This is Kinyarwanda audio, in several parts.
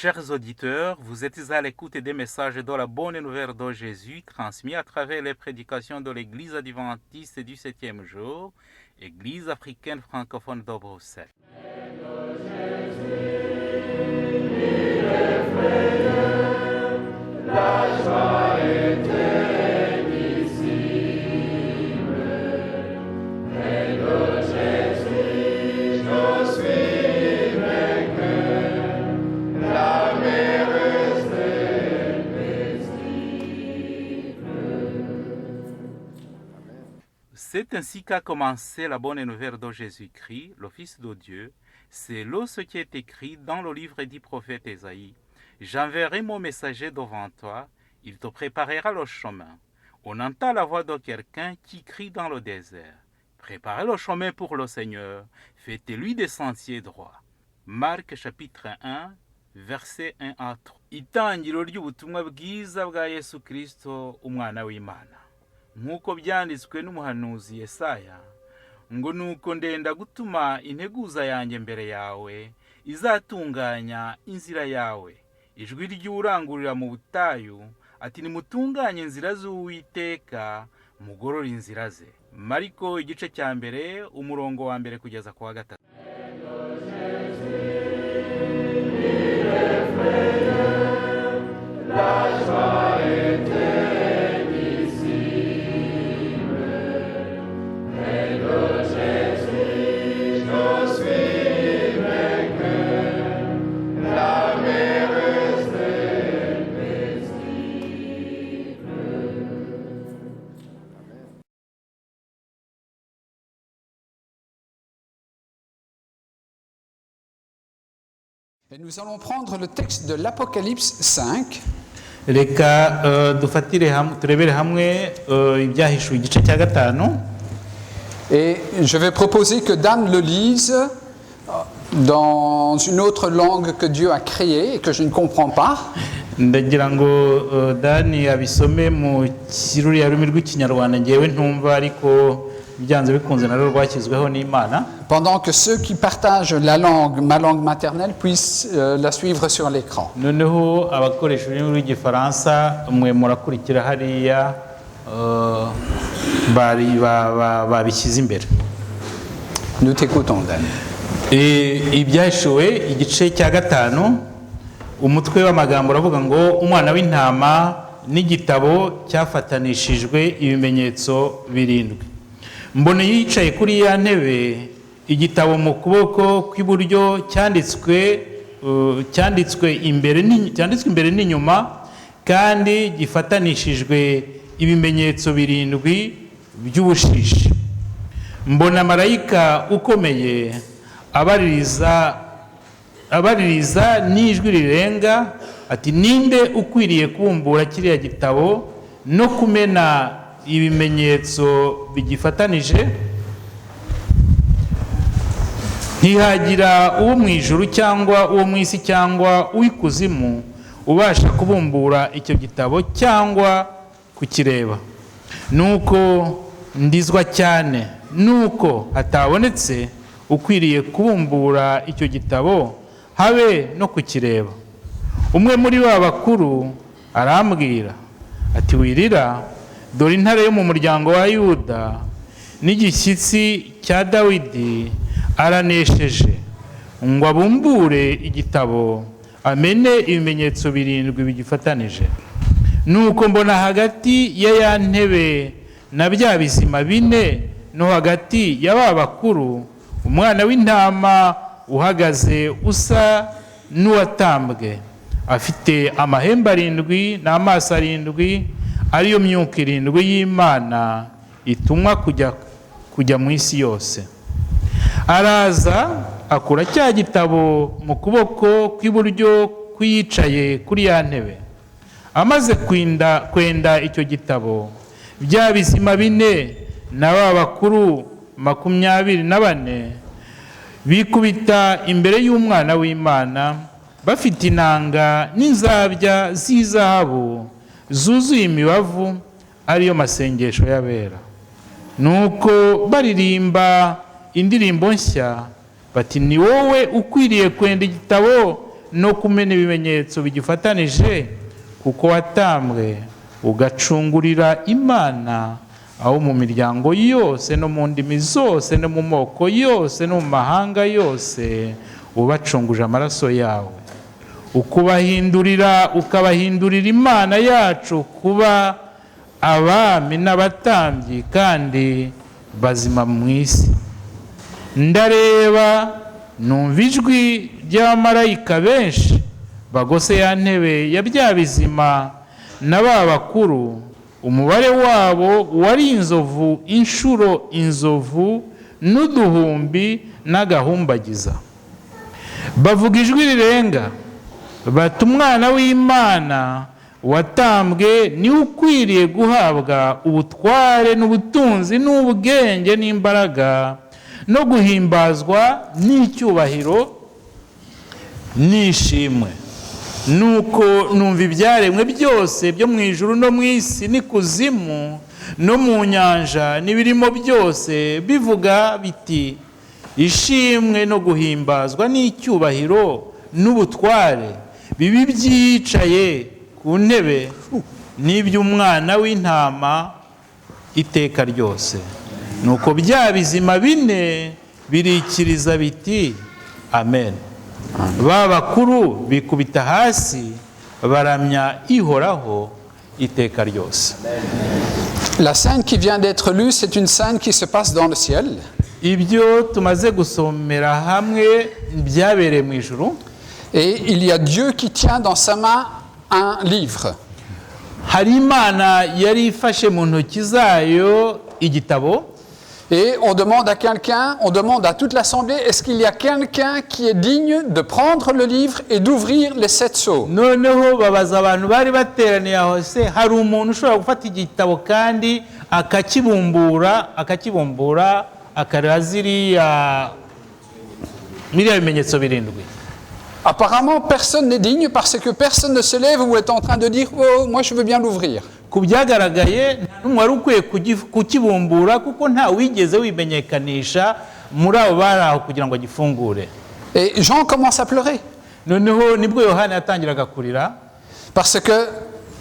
Chers auditeurs, vous êtes à l'écoute des messages de la bonne nouvelle de Jésus transmis à travers les prédications de l'Église adventiste du 7e jour, Église africaine francophone de Bruxelles. C'est ainsi qu'a commencé la bonne nouvelle de Jésus-Christ, le Fils de Dieu. C'est là ce qui est écrit dans le livre du prophète Ésaïe. J'enverrai mon messager devant toi, il te préparera le chemin. On entend la voix de quelqu'un qui crie dans le désert. Préparez le chemin pour le Seigneur, faites-lui des sentiers droits. Marc chapitre 1, verset 1 à 3. Itangiro ry'ubutumwa bwiza bwa Yesu Kristo, umwana w'Imana. Nk'uko byanditswe n'umuhanuzi Yesaya, ngo nuko ndenda gutuma integuza yanjye mbere yawe, izatunganya inzira yawe. Ijwi ry'urangurira mu butayu, ati nimutunganye inzira z'Uwiteka, mugorore inzira ze. Mariko igice cya mbere, umurongo wa mbere kugeza ku wa gatatu. Et nous allons prendre le texte de l'Apocalypse 5. Reka dufatire hamwe turebere hamwe ibyahishuwe igice cya gatanu. Et je vais proposer que Dan le lise dans une autre langue que Dieu a créée et que je ne comprends pas. Ndagira ngo Dani abisome mu kiruriya rurimi rw'ikinyarwanda ngewe ntumva ariko byanze bikunze narwo rwashyizweho n'Imana. Pendant que ceux qui partagent la langue, ma langue maternelle, puissent la suivre sur l'écran. Noneho abakoresha ururimi rw'igifaransa mwe murakurikira hariya babishyize imbere. Nous t'écoutons, Dan. Ibyahishuwe igice cya gatanu, umutwe w'amagambo uravuga ngo umwana w'intama n'igitabo cyafatanishijwe ibimenyetso birindwi. Mbone yicaye kuri ya ntebe, igitabo mu kuboko kw'iburyo cyanditswe imbere n'inyuma, kandi gifatanishijwe ibimenyetso birindwi by'ubushishi. Mbona marayika ukomeye abaririza n'ijwi rirenga ati, ninde ukwiriye kubumbura kiriya gitabo no kumena ibimenyetso bigifatanije? Ntihagira uwo mu ijuru cyangwa uwo mu isi cyangwa uw'ikuzimu ubasha kubumbura icyo gitabo cyangwa kukireba. Nuko ndizwa cyane nuko hatabonetse ukwiriye kubumbura icyo gitabo habe no kukireba. Umwe muri ba bakuru arambwira ati, wirira, dore intare yo mu muryango wa Yuda n'igishyitsi cya Dawidi aranesheje ngo abumbure igitabo amene ibimenyetso birindwi bigifatanije. Nuko mbona hagati ya ntebe na bya bizima bine no hagati ya ba bakuru umwana w'intama uhagaze usa n'uwatambwe, afite amahembe arindwi n'amaso arindwi, ariyo myuka irindwi y'Imana itumwa kujya mu isi yose. Araza akura cya gitabo mu kuboko kw'iburyo kwiyicaye kuri ya ntebe. Amaze kwenda icyo gitabo, bya bizima bine na ba bakuru 24 bikubita imbere y'umwana w'Imana, bafite inanga n'inzabya z'izahabu zuzuye imibavu, ariyo masengesho y'abera. Nuko baririmba indirimbo nshya bati, ni wowe ukwiriye kwenda igitabo no kumena ibimenyetso bigifatanije, kuko watambwe ugacungurira Imana aho mu miryango yose no mu ndimi zose no mu moko yose no mu mahanga yose, ubacunguje amaraso yawe, ukabahindurira Imana yacu kuba abami n'abatambyi kandi bazima mu isi. Ndareba numva ijwi ry'abamarayika benshi bagose ya ntebe ya bya bizima na ba bakuru, umubare wabo wari inzovu inshuro inzovu n'uduhumbi n'agahumbagiza. Bavuga ijwi rirenga bati, umwana w'Imana watambwe niwe ukwiriye guhabwa ubutware n'ubutunzi n'ubwenge n'imbaraga no guhimbazwa n'icyubahiro n'ishimwe. Nuko numva ibyaremwe byose byo mu ijuru no mu isi n'ikuzimu no mu nyanja n'ibirimo byose bivuga biti, ishimwe no guhimbazwa n'icyubahiro n'ubutware bibi byicaye ku ntebe n'iby'umwana w'intama iteka ryose. Nuko bya bizima bine birikiriza biti amen. Ba bakuru bikubita hasi baramya Ihoraho iteka ryose. La scène qui vient d'être lue, c'est une scène qui se passe dans le ciel. Ibyo tumaze gusomera hamwe byabereye mu ijuru. Et il y a Dieu qui tient dans sa main un livre. Hari Imana yari ifashe mu ntoki zayo igitabo. Et on demande à quelqu'un, on demande à toute l'assemblée, est-ce qu'il y a quelqu'un qui est digne de prendre le livre et d'ouvrir les 7 sceaux? Noneho babaza abantu bari bateraniye aho, se hari umuntu ushobora gufata igitabo kandi akakibumbura akareba ziriya bimenyetso birindwi. Apparemment, personne n'est digne parce que personne ne se lève ou est en train de dire « Oh, moi je veux bien l'ouvrir ». Ku byagaragaye n'umwe wari ukwiye kukibumbura kuko nta wigeze wimenyekanisha muri abo bari aho kugira ngo agifungure. Et Jean commence à pleurer. Noneho nibwo Yohana yatangiraga kurira. Parce que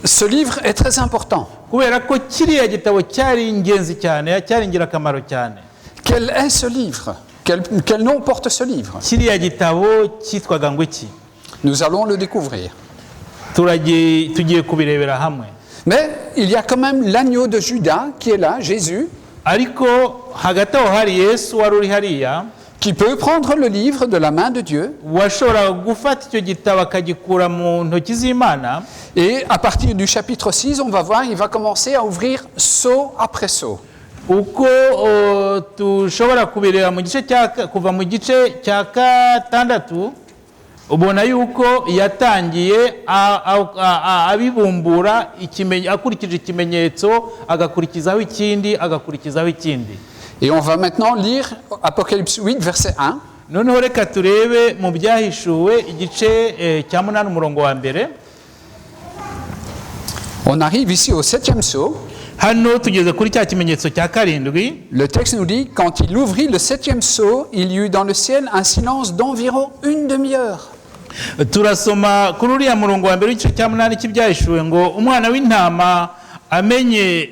ce livre est très important. Kubera ko kiriya gitabo cyari ingenzi cyane, cyari ingirakamaro cyane. Quel est ce livre? Quel nom porte ce livre? Kiriya gitabo cyitwaga ngo iki? Nous allons le découvrir. Tugiye kubirebera hamwe. Mais il y a quand même l'agneau de Juda qui est là, Jésus, ariko hagati aho hari Yesu wari uri hariya, qui peut prendre le livre de la main de Dieu. Washobora gufata icyo gitabo akagikura mu ntoki z'Imana. Et à partir du chapitre 6, on va voir, il va commencer à ouvrir sceau après sceau. Uko tushobora kubireba mu gice kuva mu gice cya gatandatu, ubona yuko yatangiye abibumbura akurikije ikimenyetso, agakurikizaho ikindi, agakurikizaho ikindi. Et on va maintenant lire Apocalypse 8, verset 1. Noneho reka turebe mu byahishuwe igice cya 8 umurongo wa mbere. On arrive ici au 7e sceau. Hano tugeze kuri cya kimenyetso cya karindwi. Le texte nous dit, quand il ouvrit le 7e sceau, il y eut dans le ciel un silence d'environ une demi-heure. Turasoma kuri uriya murongo wa mbere w'igice cya 8 cy'ibyahishuwe ngo umwana w'intama amenye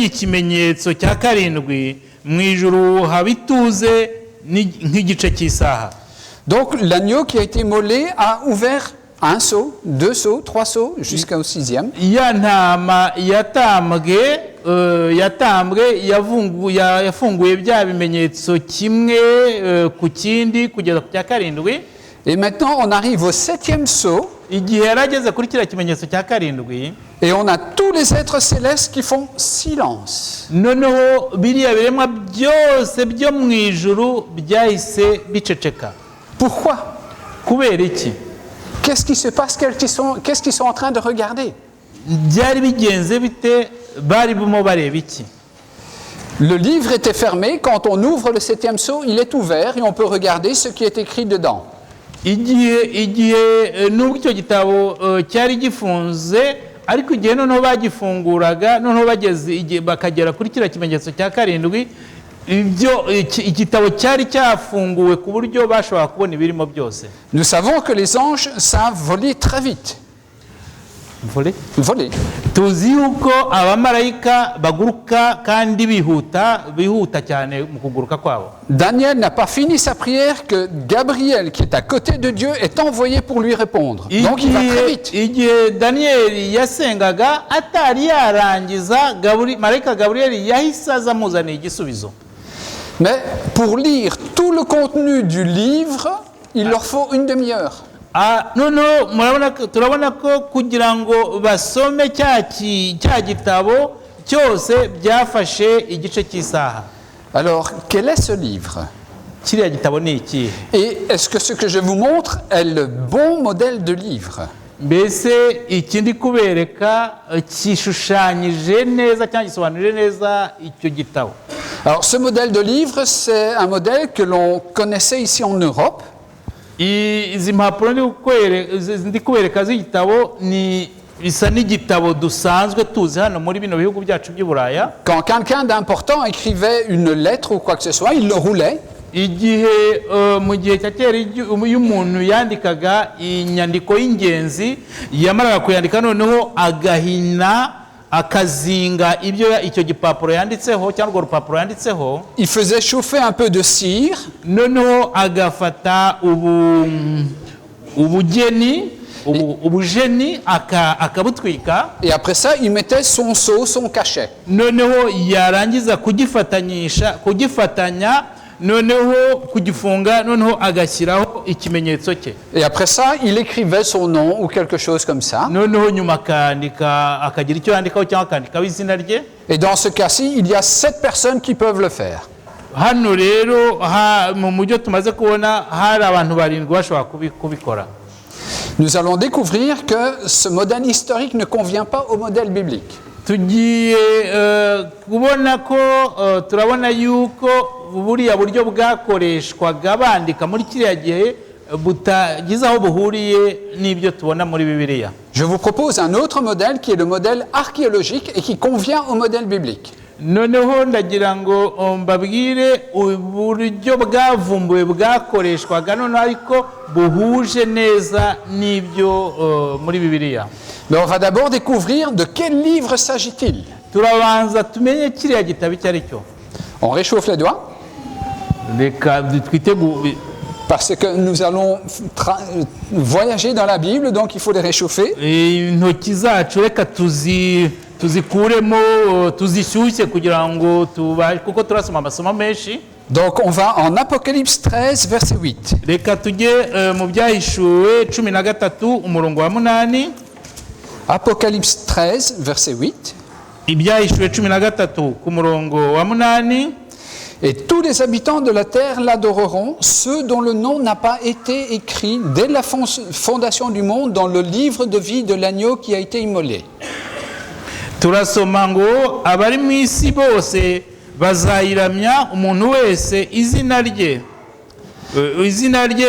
ikimenyetso cya karindwi, mu ijuru habituze nk'igice cy'isaha. Donc l'agneau qui a été immolé a ouvert un seau, 2 seaux, 3 seaux, jusqu'au 6e. Ya ntama yatambwe yafunguye bya bimenyetso kimwe ku kindi kugeza ku cya karindwi. Et maintenant on arrive au 7e sceau. Igihe yarageze kuri kiriya kimenyetso cya karindwi, et on a tous les êtres célestes qui font silence. Noneho biriya biremwa byose byo mu ijuru byahise biceceka. Pourquoi? Kubera iki? Qu'est-ce qui se passe? Qu'est-ce qu'ils sont en train de regarder? Byari bigenze bite? Bari bumo bareba iki? Le livre était fermé. Quand on ouvre le 7e sceau, il est ouvert et on peut regarder ce qui est écrit dedans. Igihe nubwo icyo gitabo cyari gifunze, ariko igihe noneho bagifunguraga, noneho bageze bakagera kuri kiriya kimenyetso cya karindwi, igitabo cyari cyafunguwe ku buryo bashobora kubona ibirimo byose. Nous savons que les anges savent voler très vite. Voler. Tuzi yuko abamarayika baguruka kandi bihuta cyane mu kuguruka kwabo. Daniel n'a pas fini sa prière que Gabriel, qui est à côté de Dieu, est envoyé pour lui répondre. Donc il va très vite. Igihe Daniel yasengaga atari yarangiza, marayika Gabriel yahise aza amuzaniye igisubizo. Mais pour lire tout le contenu du livre, il leur faut une demi-heure. turabona ko kugira ngo basome cya gitabo cyose byafashe igice cy'isaha. Alors, quel est ce livre? Kiriya gitabo ni iki? Et est-ce que ce que je vous montre est le bon modèle de livre? Mbese ikindi kubereka kishushanyije neza cyangwa gisobanurije neza icyo gitabo. Alors, ce modèle de livre, c'est un modèle que l'on connaissait ici en Europe. Izi mpapuro ndi kubereka z'igitabo bisa n'igitabo dusanzwe tuzi hano muri bino bihugu byacu by'i Buraya. Quand quelqu'un d'important écrivait une lettre ou quoi que ce soit, il le roulait. Igihe mu gihe cya kera iyo umuntu yandikaga inyandiko y'ingenzi yamaraga kuyandika noneho agahina akazinga icyo gipapuro yanditseho cyangwa urupapuro yanditseho. Il faisait chauffer un peu de cire. Noneho agafata ubujeni akabutwika. Et après ça, il mettait son sceau, son cachet. Noneho yarangiza kugifatanya noneho kugifunga noneho agashyiraho ikimenyetso cye. Et après ça, il écrivait son nom ou quelque chose comme ça. Noneho nyuma akagira icyo yandikaho cyangwa akandikaho izina rye. Et dans ce cas-ci, il y a 7 personnes qui peuvent le faire. Hano rero mu mujyo tumaze kubona hari abantu 7 bashobora kubikora. Nous allons découvrir que ce modèle historique ne convient pas au modèle biblique. Tugiye kubona ko turabona yuko buriya buryo bwakoreshwaga bandika muri kiriya gihe butagize aho buhuriye n'ibyo tubona muri Bibiliya. Je vous propose un autre modèle qui est le modèle archéologique et qui convient au modèle biblique. Noneho ndagira ngo mbabwire uburyo bwavumbuwe bwakoreshwaga noneho ariko buhuje neza n'ibyo muri Bibiliya. Mais on va d'abord découvrir de quel livre s'agit-il. Turabanza tumenye kiriya gitabo icyo ari cyo. On réchauffe les doigts. Parce que nous allons voyager dans la Bible, donc il faut les réchauffer. Intoki zacu reka tuzikuremo tuzishyushye kugira ngo kuko turasoma amasomo menshi. Donc on va en Apocalypse 13 verset 8. Reka tujye mu byahishuwe 13 umurongo wa 8. Apocalypse 13 verset 8. Ibyahishuwe 13 ku murongo wa 8. Et tous les habitants de la terre l'adoreront, ceux dont le nom n'a pas été écrit dès la fondation du monde dans le livre de vie de l'agneau qui a été immolé. Turasoma ngo abari mu isi bose bazayiramya umuntu wese izina rye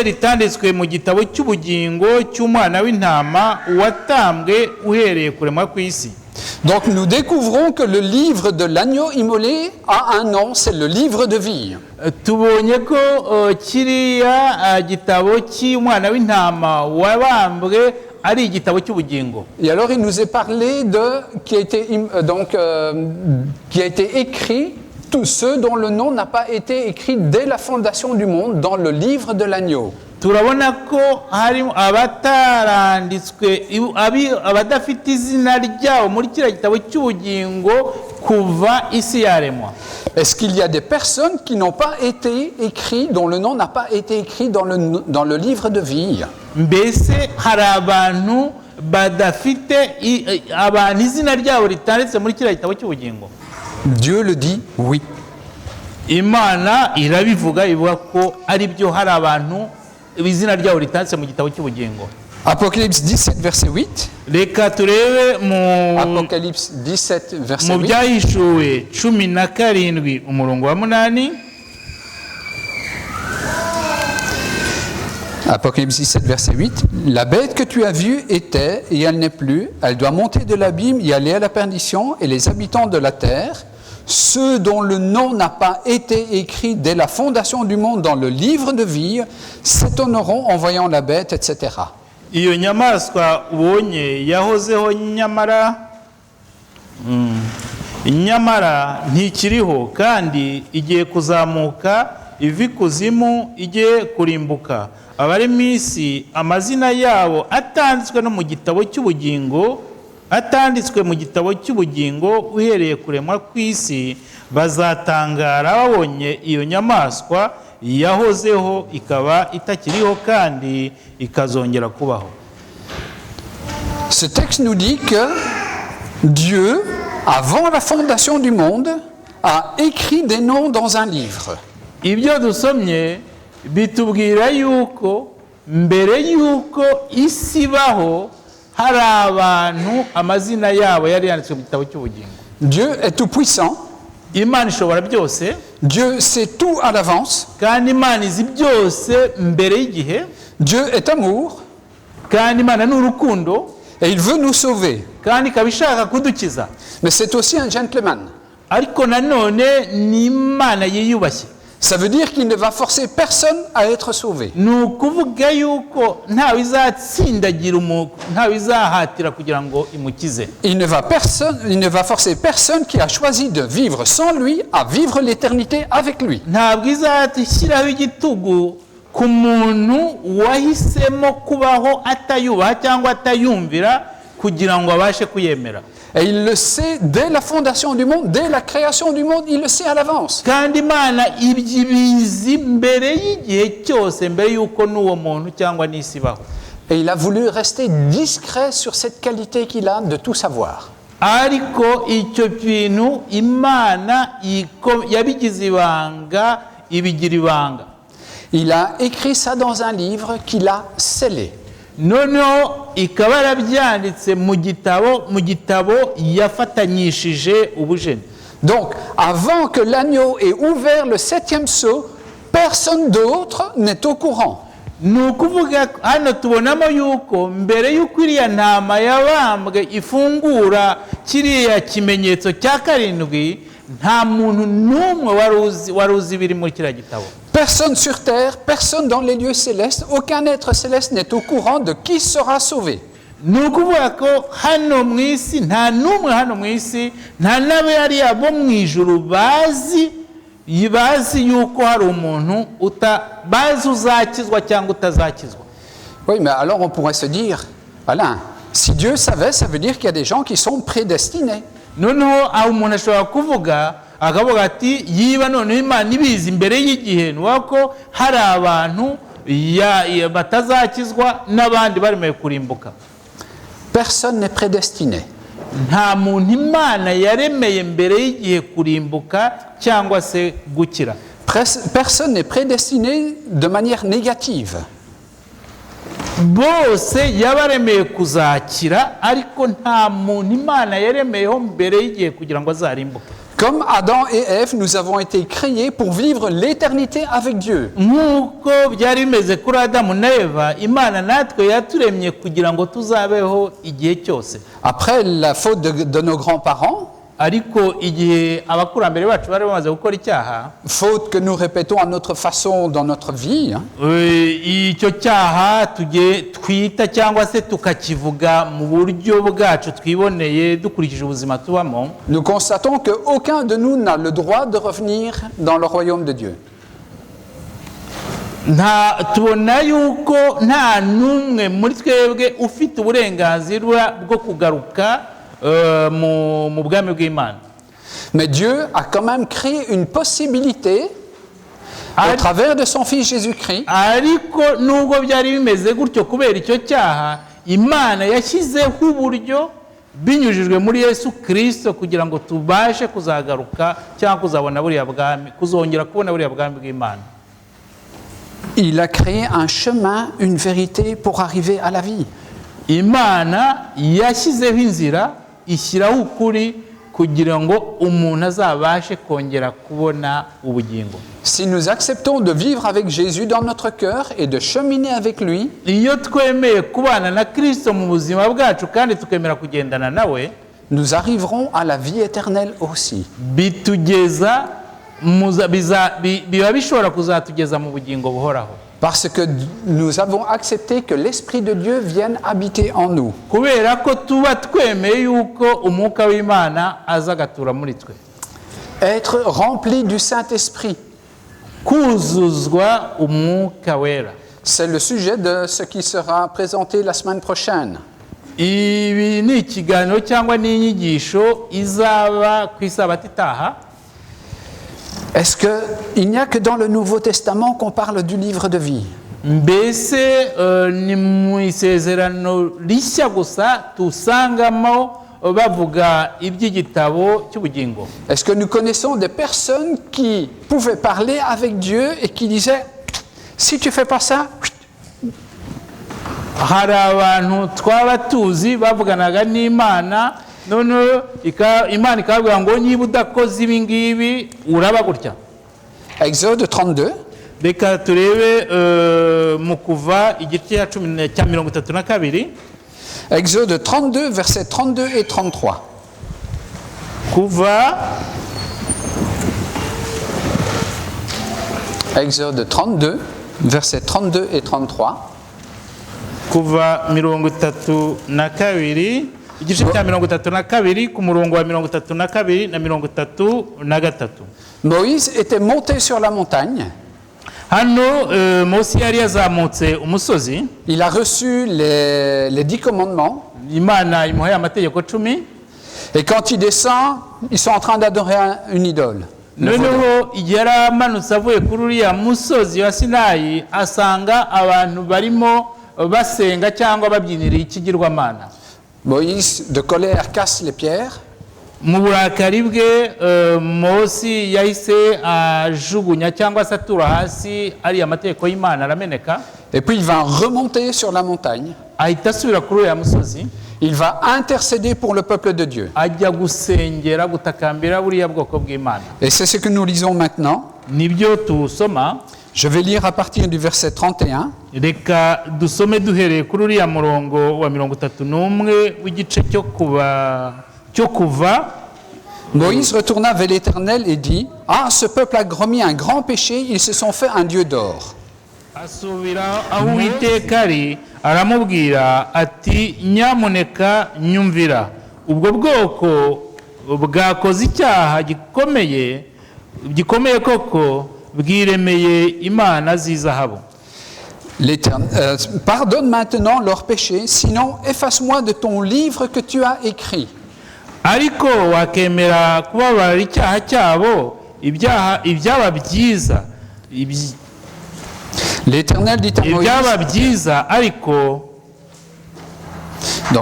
ritanditswe mu gitabo cy'ubugingo cy'umwana w'intama watambwe uhereye kuremwa kw'isi. Donc nous découvrons que le livre de l'agneau immolé a un nom, c'est le livre de vie. Tubonye ko kiriya gitabo cy'umwana w'intama wabambwe ari igitabo cy'ubugingo. Et alors il nous est parlé de qui a été écrit tous ceux dont le nom n'a pas été écrit dès la fondation du monde dans le livre de l'agneau. Turabona ko hari abataranditswe abadafite izina ryabo muri kiriya gitabo cy'ubugingo kuva isi yaremwa. Est-ce qu'il y a des personnes qui n'ont pas été écrites, dont le nom n'a pas été écrit dans le livre de vie? Mbese hari abantu badafite abantu izina ryabo ritanditse muri kiriya gitabo cy'ubugingo? Dieu le dit, oui. Imana irabivuga ivuga ko ari byo hari abantu izina ryabo ritanditse mu gitabo cy'ubugingo. Apocalypse 17 verset 8. Reka turebe Apocalypse 17 verset 8. Mu byahishuwe 17 umurongo wa 8. Apocalypse 17 verset 8. La bête que tu as vue était et elle n'est plus. Elle doit monter de l'abîme et aller à la perdition, et les habitants de la terre, ceux dont le nom n'a pas été écrit dès la fondation du monde dans le livre de vie s'étonneront en voyant la bête, etc. iyo nyamaswa ubonye yahozeho nyamara ntikiriho kandi igiye kuzamuka iva ikuzimu igiye kurimbuka. Abari mu isi amazina yabo atanditswe mu gitabo cy'ubugingo uhereye kuremwa kw'isi bazatangara babonye iyo nyamaswa yahozeho ikaba itakiriho kandi ikazongera kubaho. Ce texte nous dit que Dieu, avant la fondation du monde, a écrit des noms dans un livre. Ibyo dusomye bitubwira yuko mbere yuko isi ibaho hari abantu amazina yabo yari yanditswe mu gitabo cy'ubugingo. Dieu est tout puissant. Imana ishobora byose. Dieu sait tout à l'avance. Kandi Imana izi byose mbere y'igihe. Dieu est amour. Kandi Imana ni urukundo. Et il veut nous sauver. Kandi ikaba ishaka kudukiza. Mais c'est aussi un gentleman. Ariko nanone ni Imana yiyubashye. Ça veut dire qu'il ne va forcer personne à être sauvé. Ni ukuvuga yuko ntawe izatsindagira umuntu, ntawe izahatira kugira ngo imukize. Il ne va forcer personne qui a choisi de vivre sans lui à vivre l'éternité avec lui. Ntabwo izashyiraho igitugu ku muntu wahisemo kubaho atayubaha cyangwa atayumvira kugira ngo abashe kuyemera. Et il le sait dès la fondation du monde, dès la création du monde, il le sait à l'avance. Kandi Imana ibizi mbere y'igihe cyose mbere yuko n'uwo muntu cyangwa n'isi ibaho. Et il a voulu rester discret sur cette qualité qu'il a de tout savoir. Ariko icyo bintu Imana yabigize ibanga ibigira ibanga. Il a écrit ça dans un livre qu'il a scellé. Noneho ikaba yarabyanditse mu gitabo yafatanyishije ubujeni. Donc, avant que l'agneau ait ouvert le 7e sceau, personne d'autre n'est au courant. Ni ukuvuga hano tubonamo yuko mbere y'uko iriya ntama yabambwe ifungura kiriya kimenyetso cya karindwi nta muntu n'umwe wari uzi biri muri kiriya gitabo. Personne sur terre, personne dans les lieux célestes, aucun être céleste n'est au courant de qui sera sauvé. Ni ukuvuga ko hano mu isi nta n'umwe hano mu isi nta n'abari abo mu ijuru bazi yuko hari umuntu bazi uzakizwa cyangwa utazakizwa. Oui, mais alors on pourrait se dire, Alain, si Dieu savait, ça veut dire qu'il y a des gens qui sont prédestinés. Noneho aho umuntu ashobora kuvuga akavuga ati yiba noneho Imana ibizi mbere y'igihe nuko hari abantu batazakizwa n'abandi baremeye kurimbuka. Personne n'est prédestiné. Nta muntu Imana yaremeye mbere y'igihe kurimbuka cyangwa se gukira. Personne n'est prédestiné de manière négative. Bose yabaremeye kuzakira ariko nta muntu Imana yaremeyeho mbere y'igihe kugira ngo azarimbuke. Comme Adam et Ève, nous avons été créés pour vivre l'éternité avec Dieu. Nk'uko byari bimeze kuri Adamu na Eva, Imana natwe yaturemye kugira ngo tuzabeho igihe cyose. Après la faute de nos grands-parents, ariko igihe abakurambere bacu bari bamaze gukora icyaha, faute que nous répétons à notre façon dans notre vie, icyo cyaha twita cyangwa se tukakivuga mu buryo bwacu twiboneye dukurikije ubuzima tubamo, nous constatons qu'aucun de nous n'a le droit de revenir dans le royaume de Dieu. Tubona yuko nta n'umwe muri twebwe ufite uburenganzira bwo kugaruka mu bwami bw'Imana. Mais Dieu a quand même créé une possibilité au travers de son fils Jésus-Christ. Ariko nubwo byari bimeze gutyo kubera icyo cyaha, Imana yashyizeho uburyo binyujijwe muri Yesu Kristo kugira ngo tubashe kuzagaruka cyangwa kuzabona buriya bwami, kuzongera kubona buriya bwami bw'Imana. Il a créé un chemin, une vérité pour arriver à la vie. Imana yashyizeho inzira ishyiraho ukuri kugira ngo umuntu azabashe kongera kubona ubugingo. Si nous acceptons de vivre avec Jésus dans notre cœur et de cheminer avec lui, iyo twemeye kubana na Kristo mu buzima bwacu kandi tukemera kugendana nawe, nous arriverons à la vie éternelle aussi. bitugeza biba bishobora kuzatugeza mu bugingo buhoraho. Parce que nous avons accepté que l'Esprit de Dieu vienne habiter en nous. Kubera ko tuba twemeye yuko umwuka w'Imana aza agatura muri twe. Être rempli du Saint-Esprit. Kuzuzwa umwuka wera. C'est le sujet de ce qui sera présenté la semaine prochaine. Ibi ni ikiganiro cyangwa n'inyigisho izaba ku isabato itaha. Est-ce qu'il n'y a que dans le Nouveau Testament qu'on parle du livre de vie? Mbese ni mu isezerano rishya gusa tusangamo bavuga iby'igitabo cy'ubugingo? Est-ce que nous connaissons des personnes qui pouvaient parler avec Dieu et qui disaient « si tu fais pas ça », hari abantu twaba tuzi bavuganaga n'Imana none Imana ikababwira ngo niba udakoze ibi ngibi uraba gutya. Exode 32. Reka turebe mu kuva igice cya 32. Exode 32, versets 32 et 33. Kuva Exode 32, versets 32 et 33. Kuva 32 igice cya 32 ku murongo wa 32 na 33. Moïse était monté sur la montagne. Hano Mose yari yazamutse umusozi. Il a reçu les 10 commandements. Imana imuhaye amategeko 10. Et quand il descend, ils sont en train d'adorer une idole. Noneho yari amanutse avuye kuri uriya musozi wa Sinayi asanga abantu barimo basenga cyangwa babyinira ikigirwamana. Moïse, de colère, casse les pierres. Mu burakari bwe Mose yahise ajugunya cyangwa satura hasi ari amategeko y'Imana arameneka. Et puis il va remonter sur la montagne. Ahita asubira kuri uriya musozi. Il va intercéder pour le peuple de Dieu. Ajya gusengera gutakambira buriya bwoko bw'Imana. Et c'est ce que nous lisons maintenant. Nibyo tusoma. Je vais lire à partir du verset 31. Reka dusome duhereye kuri uriya murongo wa 31 w'igice cyo kuva. Moïse retourna vers l'Éternel et dit: Ah, ce peuple a commis un grand péché, ils se sont fait un dieu d'or. Asubira aho Uwiteka ari aramubwira ati nyamuneka nyumvira ubwo bwoko bwakoze icyaha gikomeye koko bwiremeye imana z'izahabu. Pardonne maintenant leurs péchés, sinon efface-moi de ton livre que tu as écrit. Ariko wakemera kubabarira icyaha cyabo ibyaba byiza L'Éternel dit à Moïse. Ibyaba byiza ariko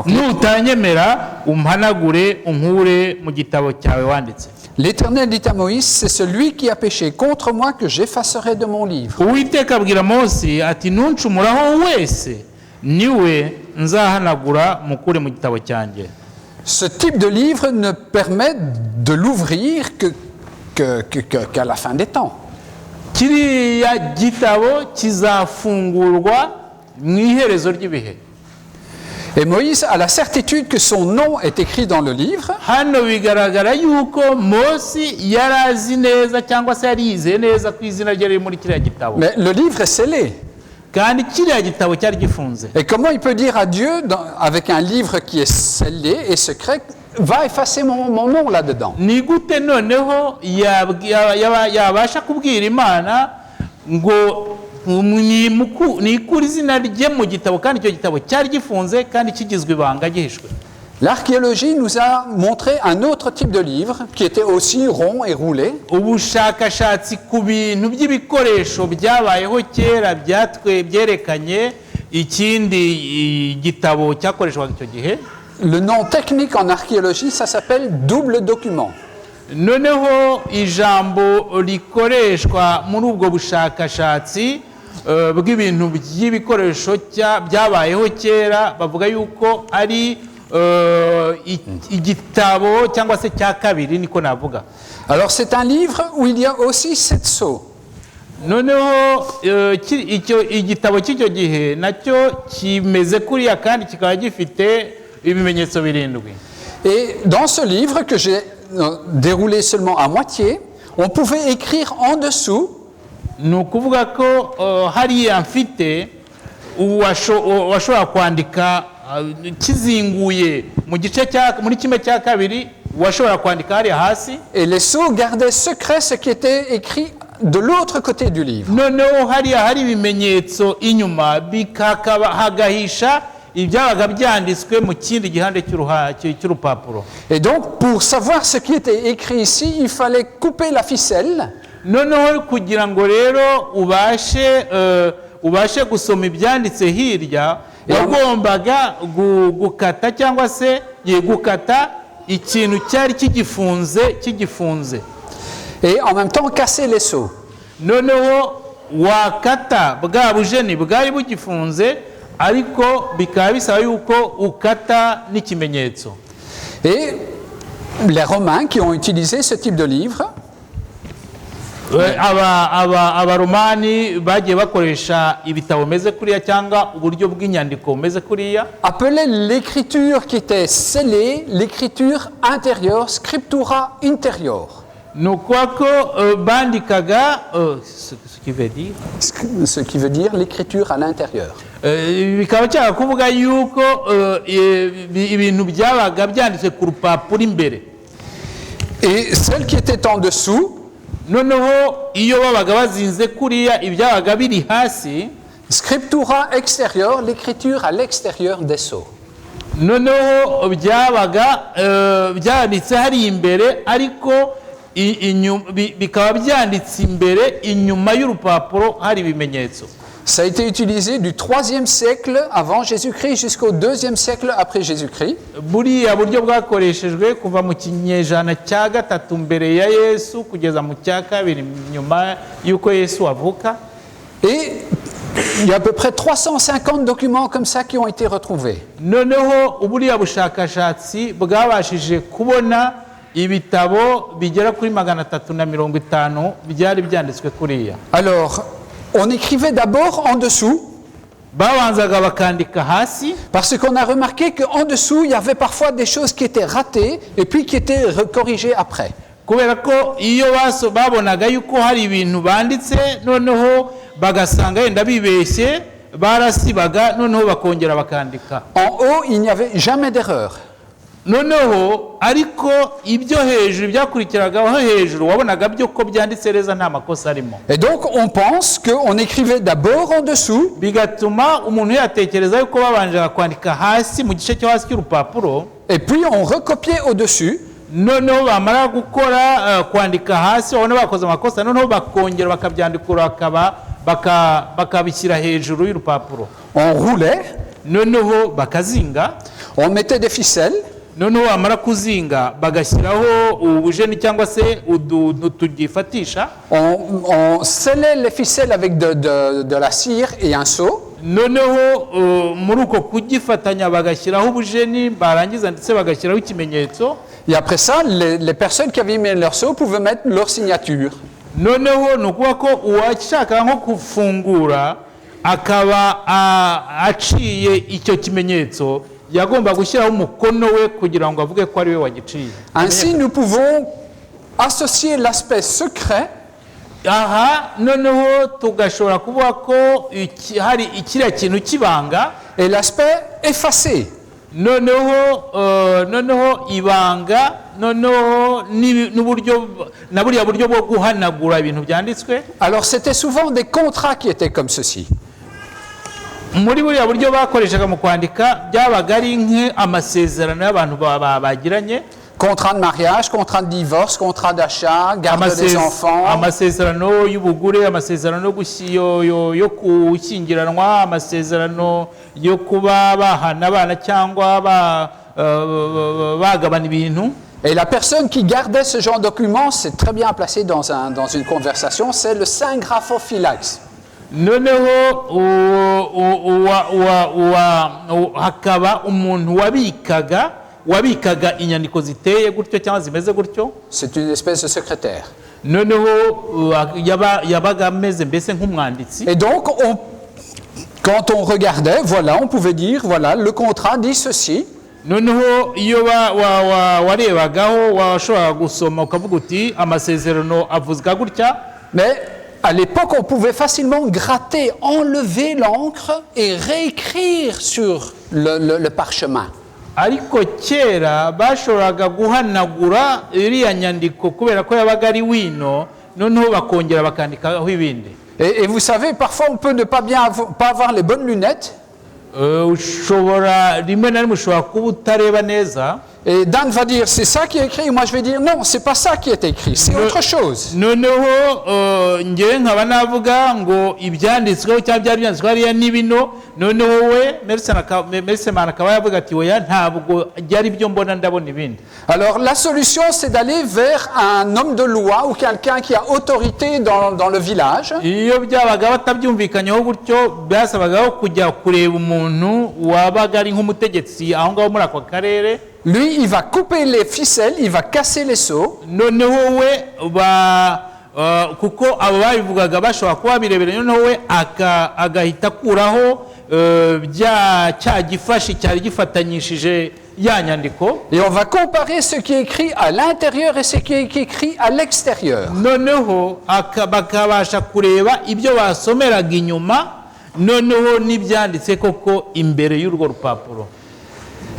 nutanyemera umpanagure unkure mu gitabo cyawe wanditse. L'Éternel dit à Moïse: c'est celui qui a péché contre moi que j'effacerai de mon livre. Uwiteka abwira Mose ati nuncumuraho wese niwe nzahanagura mukure mu gitabo cyanjye. Ce type de livre ne permet de l'ouvrir qu'à la fin des temps. Kiriya gitabo kizafungurwa mu iherezo ry'ibihe. Et Moïse a la certitude que son nom est écrit dans le livre. Hano bigaragara yuko Mose yarazi neza cyangwa se yarize neza ku izina rye riri muri kiriya gitabo. Mais le livre est scellé. Kandi kiriya gitabo cyari gifunze. Et comment il peut dire à Dieu, avec un livre qui est scellé et secret, va effacer mon nom là-dedans? Ni gute noneho yabasha kubwira Imana ngo nikura izina rye mu gitabo kandi icyo gitabo cyari gifunze kandi kigizwe ibanga gihishwe? L'archéologie nous a montré un autre type de livre qui était aussi rond et roulé. Ubushakashatsi ku bintu by'ibikoresho byabayeho kera byerekanye ikindi gitabo cyakoreshwaga icyo gihe. Le nom technique en archéologie, ça s'appelle double document. Noneho ijambo rikoreshwa muri ubwo bushakashatsi bw'ibintu by'ibikoresho byabayeho kera bavuga yuko ari igitabo cyangwa se cya kabiri niko navuga. Alors c'est un livre où il y a aussi 7 sceaux. Noneho igitabo cy'icyo gihe nacyo kimeze kuriya kandi kikaba gifite ibimenyetso 7. Et dans ce livre que j'ai déroulé seulement à moitié, on pouvait écrire en dessous ni ukuvuga ko hariya mfite washobora kwandika kizinguye muri kimwe cya kabiri washobora kwandika hariya hasi. et les sceaux gardaient secret ce qui était écrit de l'autre côté du livre. noneho hariya hari ibimenyetso inyuma hagahisha ibyabaga byanditswe mu kindi gihande cy'urupapuro. Et donc pour savoir ce qui était écrit ici, il fallait couper la ficelle. noneho kugira ngo rero ubashe gusoma ibyanditse hirya wagombaga gukata cyangwa se gukata ikintu cyari kigifunze Et en même temps casser les sceaux. noneho wakata bwa bujeni bwari bugifunze ariko bikaba bisaba yuko ukata n'ikimenyetso. Et les Romains qui ont utilisé ce type de livre abaromani bagiye bakoresha ibitabo bimeze kuriya cyangwa uburyo bw'inyandiko bumeze kuriya appelaient l'écriture qui était scellée l'écriture intérieure, scriptura interior. ni ukuvuga ko bandikaga Ce qui veut dire l'écriture à l'intérieur. bikaba cyangwa kuvuga yuko ibintu byabaga byanditse ku rupapuro imbere. Et celle qui était en dessous, noneho iyo babaga bazinze kuriya ibyabaga biri hasi scriptura extérieur, l'écriture à l'extérieur des sceaux. noneho byabaga byanditse hari imbere ariko bikaba byanditse imbere inyuma y'urupapuro hari ibimenyetso. Ça a été utilisé du 3e siècle avant Jésus-Christ jusqu'au 2e siècle après Jésus-Christ. buriya buryo bwakoreshejwe kuva mu kinyejana cya gatatu mbere ya Yesu kugeza mu cya kabiri nyuma y'uko Yesu avuka. Et il y a à peu près 350 documents comme ça qui ont été retrouvés. noneho buriya bushakashatsi bwabashije kubona ibitabo bigera kuri 350 byari byanditswe kuriya. Alors, on écrivait d'abord en dessous, babanzaga bakandika hasi parce qu'on a remarqué qu'en dessous, il y avait parfois des choses qui étaient ratées et puis qui étaient corrigées après. kubera ko iyo babonaga yuko hari ibintu banditse noneho bagasanga yenda bibeshye barasibaga noneho bakongera bakandika. En haut, il n'y avait jamais d'erreur. noneho ariko ibyo hejuru byakurikiragaho hejuru wabonaga byo ko byanditse neza nta makosa arimo. Et donc, on pense qu'on écrivait d'abord en dessous, bigatuma umuntu yatekereza yuko babanjaga kwandika hasi mu gice cyo hasi cy'urupapuro et puis on recopiait au-dessus. noneho bamara gukora kwandika hasi babona bakoze amakosa noneho bakongera bakabyandikura bakabishyira hejuru y'urupapuro. On roulait, noneho bakazinga, on mettait des ficelles, noneho bamara kuzinga bagashyiraho ubujeni cyangwa se tugifatisha. on scellait les ficelles avec de la cire et un seau. noneho muri uko kugifatanya bagashyiraho ubujeni barangiza ndetse bagashyiraho ikimenyetso. Et après ça, les personnes qui avaient mis leur seau pouvaient mettre leur signature. noneho ni ukuvuga ko uwashaka nko gufungura akaba aciye icyo kimenyetso yagomba gushyiraho umukono we kugira ngo avuge ko ari we wagiciye. Ainsi, nous pouvons associer l'aspect secret aha noneho tugashobora kuvuga ko hari ikiriya kintu kibanga et l'aspect effacé. noneho ibanga noneho n'uburyo na buriya buryo bwo guhanagura ibintu byanditswe. Alors, c'était souvent des contrats qui étaient comme ceci. muri buriya buryo bakoreshaga mu kwandika byabaga ari nk'amasezerano y'abantu bagiranye. Contrat de mariage, contrat de divorce, contrat d'achat, garde des enfants. amasezerano y'ubugure, amasezerano yo gushyingiranwa, amasezerano yo kuba bahana abana cyangwa bagabana ibintu. Et la personne qui gardait ce genre de document, c'est très bien placé dans une conversation, c'est le saint graphophylax. noneho hakaba umuntu wabikaga inyandiko ziteye gutyo cyangwa zimeze gutyo. C'est une espèce de secrétaire. noneho yabaga ameze mbese nk'umwanditsi. Et donc, quand on regardait, voilà, on pouvait dire, voilà, le contrat dit ceci. noneho iyo warebagaho washobora gusoma ukavuga uti amasezerano avuzwa gutya. Mais à l'époque, on pouvait facilement gratter, enlever l'encre et réécrire sur le parchemin. Ariko kera bashoboraga guhanagura iriya nyandiko kubera ko yabaga ari wino, noneho bakongera bakandikaho ibindi. Et vous savez, parfois on peut ne pas avoir les bonnes lunettes. Ushobora rimwe na rimwe ushobora kuba utareba neza. Et Dan va dire c'est ça qui est écrit, et moi je vais dire non, c'est pas ça qui est écrit, c'est autre chose. Noneho ngewe nkaba navuga ngo ibyanditsweho cyangwa byari byanditsweho hariya n'ibino, noneho we Merisemana akaba yavuga ati oya ntabwo byari byo mbona ndabona ibindi. Alors la solution c'est d'aller vers un homme de loi ou quelqu'un qui a autorité dans le village. Iyo byabaga batabyumvikanyeho gutyo byasabagaho kujya kureba umuntu wabaga ari nk'umutegetsi aho ngaho muri ako karere. Lui, il va couper les ficelles, il va casser les seaux. Noneho we kuko abo babivugaga bashobora kuba birebera, noneho we agahita akuraho cya gifashi cyari gifatanyishije ya nyandiko. Et on va comparer ce qui est écrit à l'intérieur et ce qui est écrit à l'extérieur. Noneho bakabasha kureba ibyo basomeraga inyuma, noneho n'ibyanditse koko imbere y'urwo rupapuro.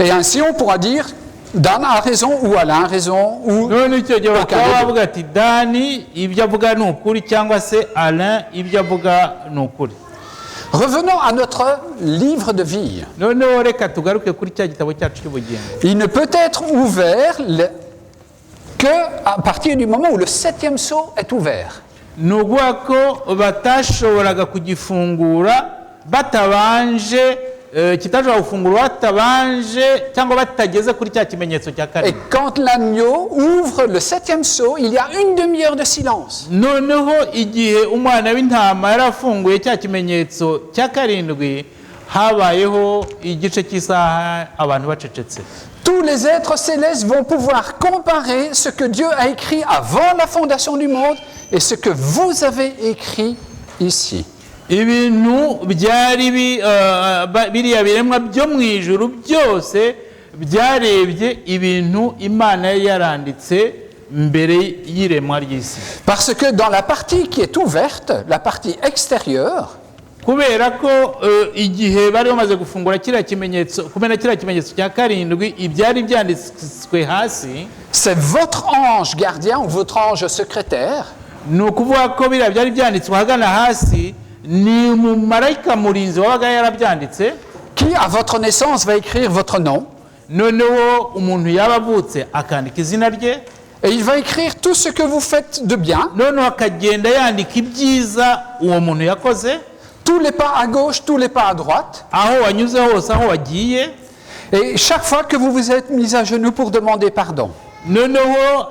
Et ainsi on pourra dire Dan a raison ou Alain a raison ou aucun bavuga ati Dani ibyo avuga ni ukuri cyangwa se Alain ibyo avuga ni ukuri. Revenons à notre livre de vie. Noneho reka tugaruke kuri cya gitabo cyacu cy'ubugingo. Il ne peut être ouvert que à partir du moment où le 7e sceau est ouvert. Nuguha ko batashoboraga kugifungura batabanje kitashobora gufungura batabanje cyangwa batageze kuri cya kimenyetso cya karindwi. Et quand l'agneau ouvre le 7e sceau, il y a une demi-heure de silence. Noneho igihe umwana w'intama yarafunguye cya kimenyetso cya karindwi, habayeho igice cy'isaha abantu bacecetse. Tous les êtres célestes vont pouvoir comparer ce que Dieu a écrit avant la fondation du monde et ce que vous avez écrit ici. Ibintu byari biriya biremwa byo mu ijuru byose byarebye ibintu Imana yaranditse mbere y'iremwa ry'isi. Parce que dans la partie qui est ouverte, la partie extérieure, kubera ko igihe bari bamaze gufungura kiriya kimenyetso, kumena kiriya kimenyetso cya karindwi, ibyari byanditswe hasi, c'est votre ange gardien ou votre ange secrétaire. Ni ukuvuga ko biriya byari byanditswe hagana hasi, ni umumarayika murinzi wabaga yarabyanditse, qui à votre naissance va écrire votre nom. Noneho umuntu yabavutse akandika izina rye, et il va écrire tout ce que vous faites de bien. Noneho akagenda yandika ibyiza uwo muntu yakoze, tous les pas à gauche, tous les pas à droite. Aho wanyuze hose, aho wagiye. Et chaque fois que vous vous êtes mis à genoux pour demander pardon. Noneho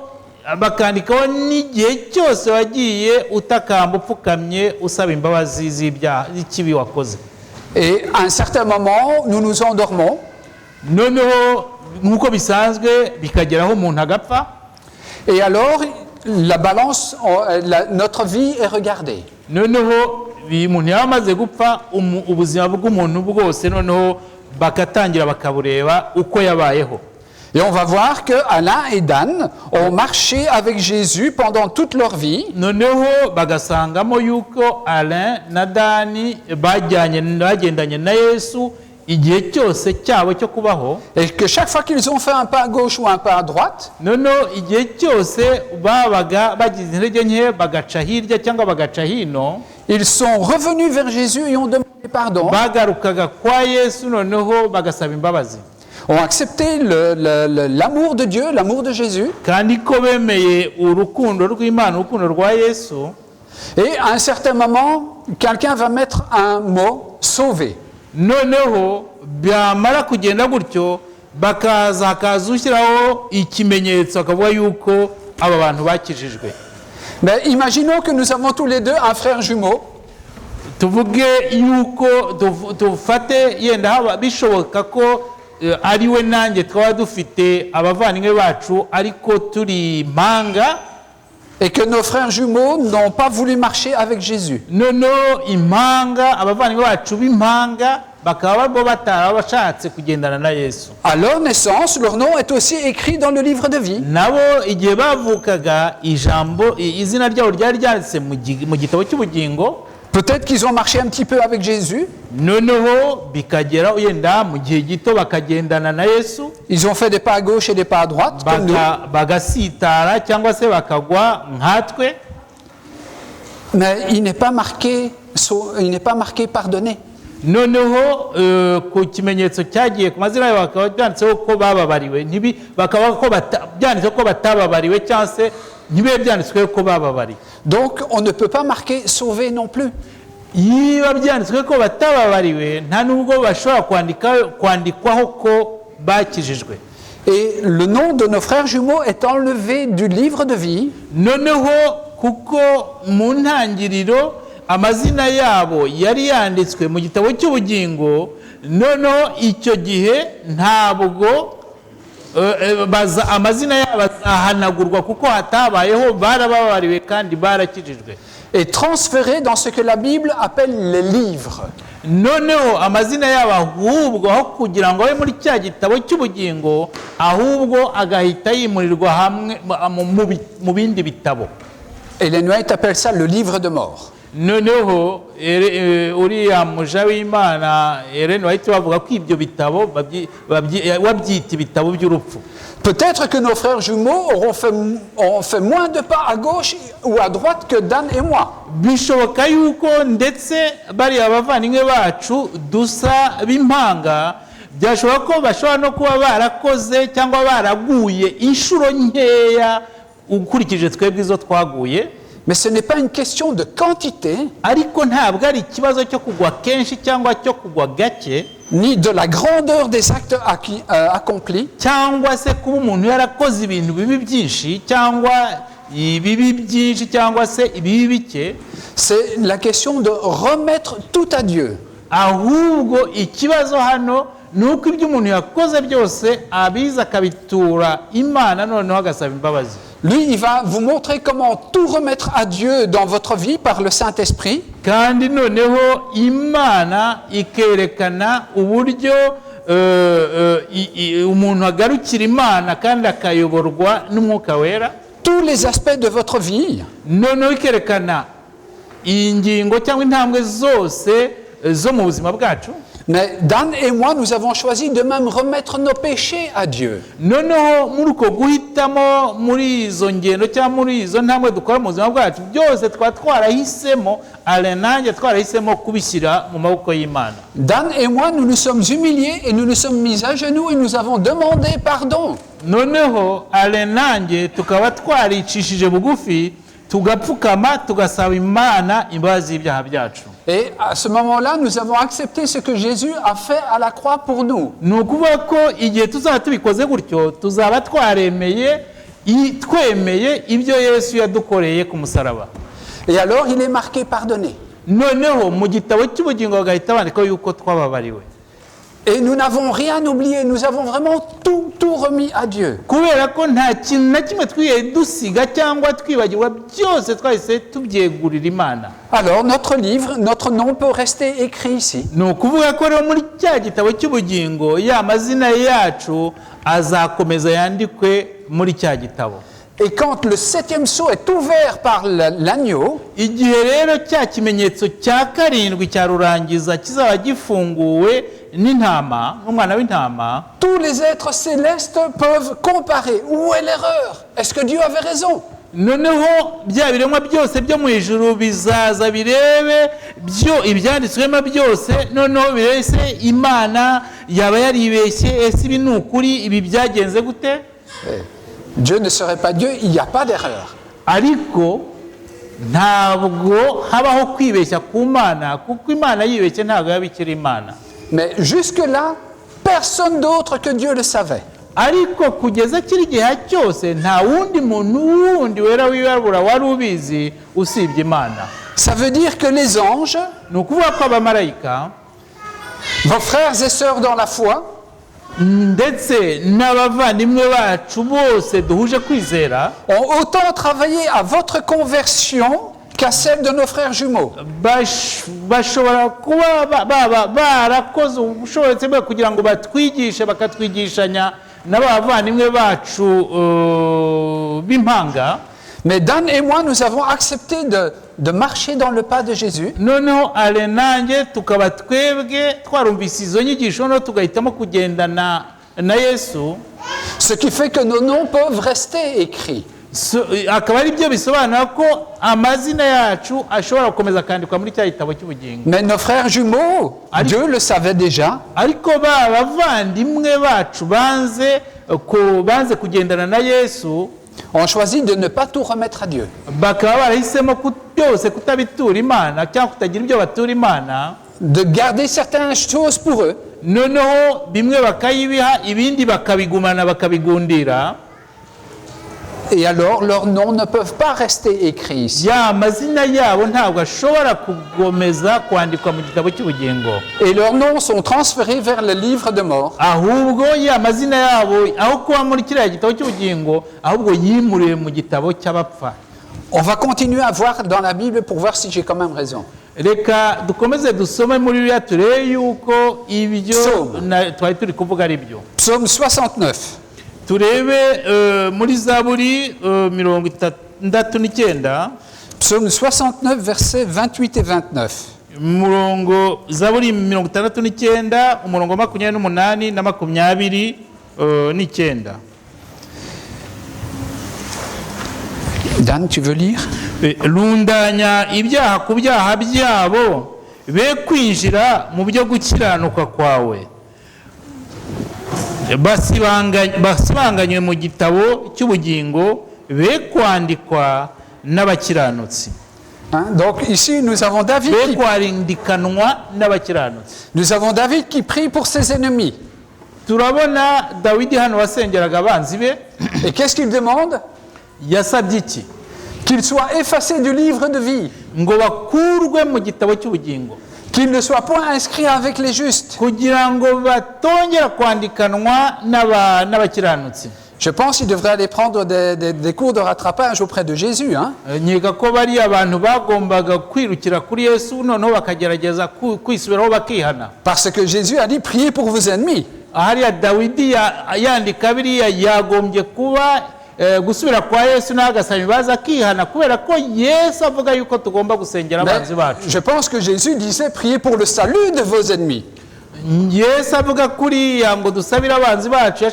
bakandikaho n'igihe cyose wagiye utakamba upfukamye usaba imbabazi z'ibyaha ikibi wakoze. Et à un certain moment, nous nous endormons. Noneho nk'uko bisanzwe bikageraho umuntu agapfa. Et alors, la balance, notre vie est regardée. Noneho umuntu yamaze gupfa, ubuzima bw'umuntu bwose noneho bakatangira bakabureba uko yabayeho. Et on va voir que Alain et Dan ont marché avec Jésus pendant toute leur vie. Noneho bagasangamo yuko Alain na Dani bagendanye na Yesu igihe cyose cyabo cyo kubaho. Et que chaque fois qu'ils ont fait un pas à gauche ou un pas à droite, noneho igihe cyose babaga bagize intege nke bagaca hirya cyangwa bagaca hino, ils sont revenus vers Jésus et ont demandé pardon. Bagarukaga kwa Yesu noneho bagasaba imbabazi. Ont accepté l'amour de Dieu, l'amour de Jésus. Kandi ko bemeye urukundo rw'Imana, urukundo rwa Yesu. Et à un certain moment, quelqu'un va mettre un mot sauvé. Noneho byamara kugenda gutyo hakaza ushyiraho ikimenyetso akavuga yuko aba bantu bakijijwe. Mais imaginons que nous avons tous les deux un frère jumeau. Tuvuge yuko tufate yenda bishoboka ko ariwe nanjye twaba dufite abavandimwe bacu ariko turi impanga. Et que nos frères jumeaux n'ont pas voulu marcher avec Jésus. Noneho impanga, abavandimwe bacu b'impanga bakaba bo batarabashatse kugendana na Yesu. À leur naissance, leur nom est aussi écrit dans le livre de vie. Nabo igihe bavukaga izina ryabo ryari ryanditse mu gitabo cy'ubugingo. Peut-être qu'ils ont marché un petit peu avec Jésus. Noneho bikagera yenda mu gihe gito bakagendana na Yesu. Ils ont fait des pas à gauche et des pas à droite, comme nous. Bagasitara cyangwa se bakagwa nkatwe. Mais il n'est pas marqué pardonné. Noneho ku kimenyetso cyagiye ku mazina yabo bakaba byanditseho ko bababariwe, bakaba ko byanditse ko batababariwe cyangwa se ntibibe byanditswe ko bababariwe. Donc on ne peut pas marquer sauvé non plus. Yiba byanditswe ko batababariwe nta nubwo bashobora kwandikwaho ko bakijijwe. Et le nom de nos frères jumeaux est enlevé du livre de vie. Noneho kuko mu ntangiriro amazina yabo yari yanditswe mu gitabo cy'ubugingo, noneho icyo gihe ntabwo amazina yabo azahanagurwa kuko hatabayeho, barababariwe kandi barakijijwe. Et transféré dans ce que la Bible appelle les livres. Noneho amazina yabo ahubwo aho kugira ngo abe muri cya gitabo cy'ubugingo, ahubwo agahita yimurirwa hamwe mu bindi bitabo. Et les Noahites appellent ça le livre de mort. Noneho uriya muja w'Imana Ellen White bavuga ko ibyo bitabo babyita ibitabo by'urupfu. Peut-être que nos frères jumeaux ont fait moins de pas à gauche ou à droite que Dan et moi. Bishoboka yuko ndetse bari abavandimwe bacu dusa b'impanga, byashobora ko bashobora no kuba barakoze cyangwa baraguye inshuro nkeya ukurikije twebwe izo twaguye. Mais ce n'est pas une question de quantité, ariko ntabwo ari ikibazo cyo kugwa kenshi cyangwa cyo kugwa gake, ni de la grandeur des actes accomplis, cyangwa se kuba umuntu yarakoze ibintu bibi byinshi cyangwa ibibi byinshi cyangwa se ibibi bike. C'est la question de remettre tout à Dieu. Ahubwo ikibazo hano nuko ibyo umuntu yakoze byose abiza akabitura Imana, noneho agasaba imbabazi. Lui, il va vous montrer comment tout remettre à Dieu dans votre vie par le Saint-Esprit. Kandi noneho Imana ikerekana uburyo umuntu agarukira Imana kandi akayoborwa n'Umwuka Wera. Tous les aspects de votre vie. Noneho ikerekana ingingo cyangwa intambwe zose zo mu buzima bwacu. Mais Dan et moi, nous avons choisi de même remettre nos péchés à Dieu. Noneho muri uko guhitamo muri izo ngendo cyangwa muri izo ntambwe dukora mu buzima bwacu byose twarahisemo, nanjye twarahisemo kubishyira mu maboko y'Imana. Dan et moi, nous nous sommes humiliés et nous nous sommes mis à genoux et nous avons demandé pardon. Noneho nanjye tukaba twaricishije bugufi, tugapfukama tugasaba Imana imbabazi y'ibyaha byacu. Et à ce moment-là, nous avons accepté ce que Jésus a fait à la croix pour nous. Nukuvuga ko igihe tuzaba tubikoze gutyo tuzaba twemeye ibyo Yesu yadukoreye ku musaraba. Et alors il est marqué pardonné. Noneho mu gitabo cy'ubugingo bagahita bandika yuko twababariwe. Et nous n'avons rien oublié, nous avons vraiment tout remis à Dieu. Kubera ko nta kintu na kimwe twiye dusiga cyangwa twibagirwa, byose twahise tubyegurira Imana. Alors notre livre, notre nom peut rester écrit ici. Nukuvuga ko rero muri cya gitabo cy'ubugingo ya mazina yacu azakomeza yandikwe muri cya gitabo. Et quand le 7e sceau est ouvert par l'agneau, igihe rero cya kimenyetso cya karindwi cya rurangiza kizaba gifunguwe n'intama, n'umwana w'intama, tous les êtres célestes peuvent comparer. Où est l'erreur? Est-ce que Dieu avait raison? Noneho bya biremwa byose byo mu ijuru bizaza birebe byo ibyanditswemo byose, noneho birese Imana yaba yaribeshye, ese ibi ni ukuri, ibi byagenze gute? Dieu ne serait pas Dieu, il n'y a pas d'erreur. Ariko ntabwo habaho kwibeshya ku Mana, kuko Imana yibeshye ntabwo yabikira Imana. Mais jusque-là, personne d'autre que Dieu le savait. Ariko kugeza kiri gihe cyose nta wundi muntu wundi wera wibabura wari ubizi usibye Imana. Ça veut dire que les anges, nukuvuga ko abamarayika, vos frères et sœurs dans la foi, ndetse n'abavandimwe bacu bose duhuje kwizera, ont autant travaillé à votre conversion qu'à celle de nos frères jumeaux. bashobora kuba barakoze ubushobozi bwo kugira ngo batwigishe bakatwigishanya n'abavandimwe bacu b'impanga. Mais Dan et moi, nous avons accepté de marcher dans le pas de Jésus. Noneho ale nanjye tukaba twebwe twarumvise izo nyigisho no tugahitamo kugendana na Yesu, Ce qui fait que nos noms peuvent rester écrits. akaba ari byo bisobanura ko amazina yacu ashobora gukomeza kwandikwa muri cya gitabo cy'ubugingo. Mais nos frères jumeaux, Dieu le savait déjà. Ariko bavandimwe bacu banze kugendana na Yesu, On choisit de ne pas tout remettre à Dieu. bakaba barahisemo byose kutabitura Imana cyangwa kutagira ibyo batura Imana, De garder certaines choses pour eux. noneho bimwe bakayibiha ibindi bakabigumana bakabigundira. Et alors, leurs noms ne peuvent pas rester écrits ici. Ya amazina yabo ntabwo ashobora kugomeza kwandikwa mu gitabo cy'ubugingo, Et leurs noms sont transférés vers le livre de mort. ahubwo ya amazina yabo aho kuba muri kiriya gitabo cy'ubugingo ahubwo yimuriwe mu gitabo cy'abapfa. On va continuer à voir dans la Bible pour voir si j'ai quand même raison. Reka dukomeze dusome muri biriya turebe yuko ibyo twari turi kuvuga ari byo. Psaume 69. Turebe muri Zaburi 69. Psaume 69, versets 28 et 29. Murongo Zaburi 69 umurongo 28 na 29. Dan, tu veux lire? Rundanya ibyaha ku byaha byabo, be kwinjira mu byo gukiranuka kwawe, basibanganywe mu gitabo cy'ubugingo, be kwandikwa n'abakiranutsi. Donc ici, nous avons David Be kwarindikanwa n'abakiranutsi. nous avons David qui prie pour ses ennemis. Turabona Dawidi hano wasengeraga abanzi be. Et qu'est-ce qu'il demande? Yasabye iki? Qu'il soit effacé du livre de vie. Ngo bakurwe mu gitabo cy'ubugingo, Qu'il ne soit point inscrit avec les justes. kugira ngo batongera kwandikanwa n'abakiranutsi. Je pense qu'il devrait aller prendre des cours de rattrapage auprès de Jésus. Hein? Nkeka ko bari abantu bagombaga kwirukira kuri Yesu noneho bakagerageza kwisubiraho bakihana. Parce que Jésus a dit, priez pour vos ennemis. Hariya Dawidi yandika biriya yagombye kuba gusubira kwa Yesu n'agasaba imbabazi akihana, kubera ko Yesu avuga yuko tugomba gusengera Mais abanzi bacu. je pense que Jésus disait, priez pour le salut de vos ennemis. Yesu avuga kuriya ngo dusabire abanzi bacu,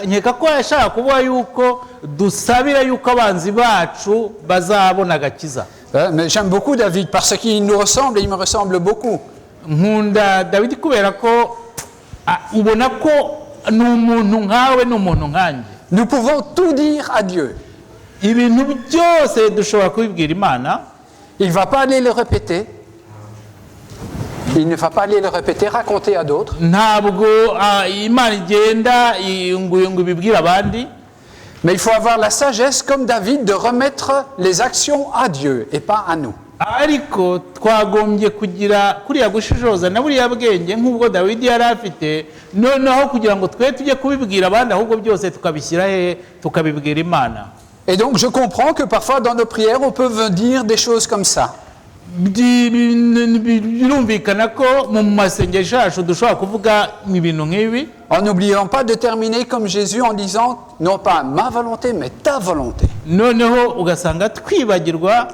nkeka ko yashaka kuvuga yuko dusabira yuko abanzi bacu bazabona agakiza. Mais j'aime beaucoup David parce qu'il nous ressemble et il me ressemble beaucoup. Nkunda Dawidi kubera ko ubona ko ni umuntu nkawe n'umuntu nkanjye. Nous pouvons tout dire à Dieu. Ibintu byose dushobora kubibwira Imana. Il ne va pas aller le répéter. Il ne va pas aller le répéter, raconter à d'autres. Ntabwo Imana igenda ngo ibibwire abandi. Mais il faut avoir la sagesse, comme David, de remettre les actions à Dieu et pas à nous. Ariko twagombye kugira kuriya gushishoza na buriya bwenge nk'ubwo Dawidi yari afite, noneho kugira ngo twe tujye kubibwira abandi ahubwo byose tukabishyira tukabibwira Imana. Et donc je comprends que parfois dans nos prières on peut dire des choses comme ça. Birumvikana ko mu masengesho yacu dushobora kuvuga ibintu nk'ibi, En n'oubliant pas de terminer comme Jésus en disant non pas ma volonté mais ta volonté. noneho ugasanga twibagirwa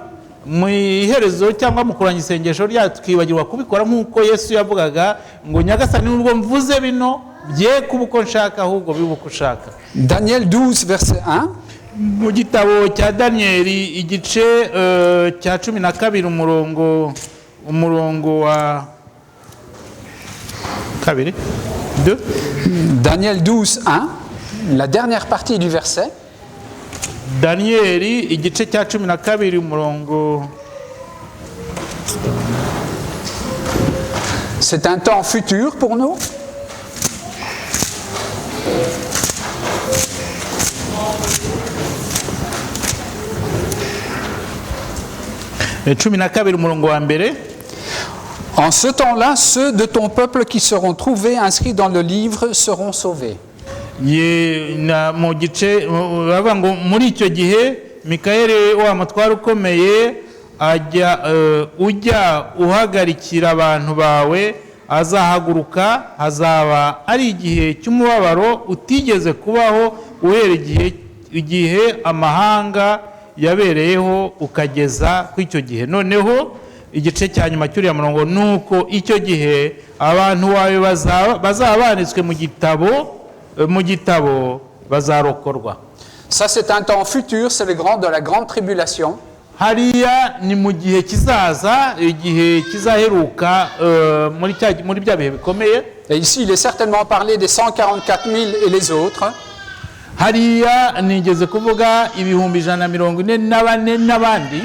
mu iherezo cyangwa mu kurangiza isengesho ryacu twibagirwa kubikora nk'uko Yesu yavugaga ngo Nyagasani nubwo mvuze bino bye kuba uko nshaka ahubwo bibe uko ushaka. Daniel 12 verset 1. Mu gitabo cya Daniyeli igice cya 12 umurongo wa kabiri. Daniel 12 1, la dernière partie du verset. Daniyeli igice cya 12 umurongo. C'est un temps futur pour nous. En ce temps-là, ceux de ton peuple qui seront trouvés inscrits dans le livre seront sauvés. Mu gice bavuga ngo muri icyo gihe Mikayeli wa mutware ukomeye ujya uhagarikira abantu bawe azahaguruka, hazaba ari igihe cy'umubabaro utigeze kubaho uhereye igihe amahanga yabereyeho ukageza ku icyo gihe. Noneho igice cya nyuma cy'uriya murongo nuko icyo gihe abantu bawe bazaba banditswe mu gitabo bazarokorwa. Ça, c'est un temps futur, c'est le grand de la grande tribulation. Hariya ni mu gihe kizaza, igihe kizaheruka muri bya bihe bikomeye. Et ici, il est certainement parlé des 144 000 et les autres. Hariya nigeze kuvuga ibihumbi 144 n'abandi.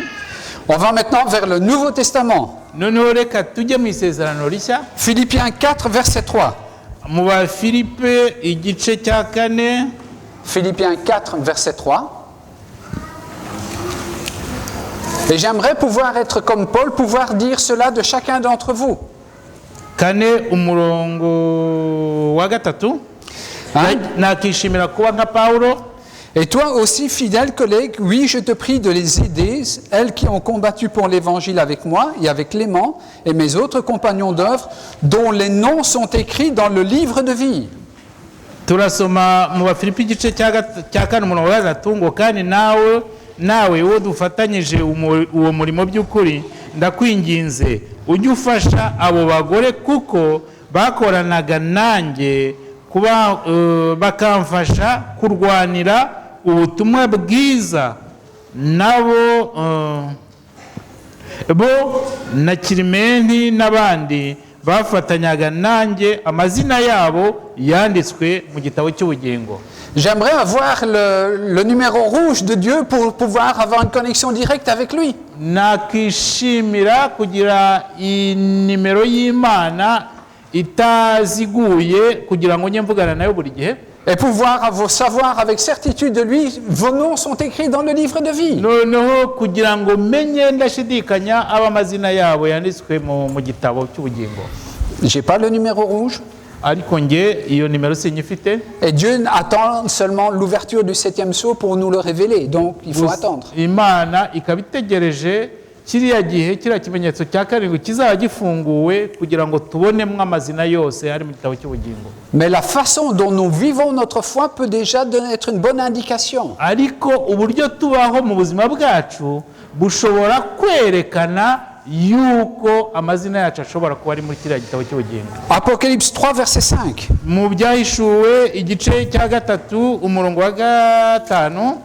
On va maintenant vers le Nouveau Testament. Noneho reka tujye mu isezerano rishya. Philippiens 4, verset 3. Mu ba Filipe igice cya 4. Philippiens 4, verset 3. Et j'aimerais pouvoir être comme Paul, pouvoir dire cela de chacun d'entre vous. 4 umurongo wa 3. Nakishimira kuba nka Paulo. Et toi aussi, fidèle collègue, oui, je te prie de les aider, elles qui ont combattu pour l'évangile avec moi et avec Clément et mes autres compagnons d'œuvre, dont les noms sont écrits dans le livre de vie. Turasoma mu Bafilipi igice cya 4 umurongo wa 3 ngo kandi nawe uwo dufatanyije uwo murimo by'ukuri ndakwinginze ujye ufasha abo bagore kuko bakoranaga nanjye kuba bakamfasha kurwanira ubutumwa bwiza nabo bo na Kirimenti n'abandi bafatanyaga nanjye amazina yabo yanditswe mu gitabo cy'ubugingo. J'aimerais avoir le numéro rouge de Dieu pour pouvoir avoir une connexion directe avec lui. Nakishimira kugira inimero y'Imana itaziguye kugira ngo njye mvugana nayo buri gihe. Et pouvoir savoir avec certitude de lui, vos noms sont écrits dans le livre de vie. Noneho kugira ngo menye ndashidikanya abamazina yabo yanditswe mu gitabo cy'ubugingo. J'ai pas le numéro rouge. Ariko nge iyo nimero sinyifite. Et Dieu attend seulement l'ouverture du 7e sceau pour nous le révéler. Donc il faut attendre. Imana ikabitegereje kiriya gihe kiriya kimenyetso cya karindwi kizaba gifunguwe kugira ngo tubonemo amazina yose ari mu gitabo cy'ubugingo. Mais la façon dont nous vivons notre foi peut déjà être une bonne indication. Ariko uburyo tubaho mu buzima bwacu bushobora kwerekana yuko amazina yacu ashobora kuba ari muri kiriya gitabo cy'ubugingo. Apocalypse 3 verset 5. Mu byahishuwe igice cya 3 umurongo wa 5.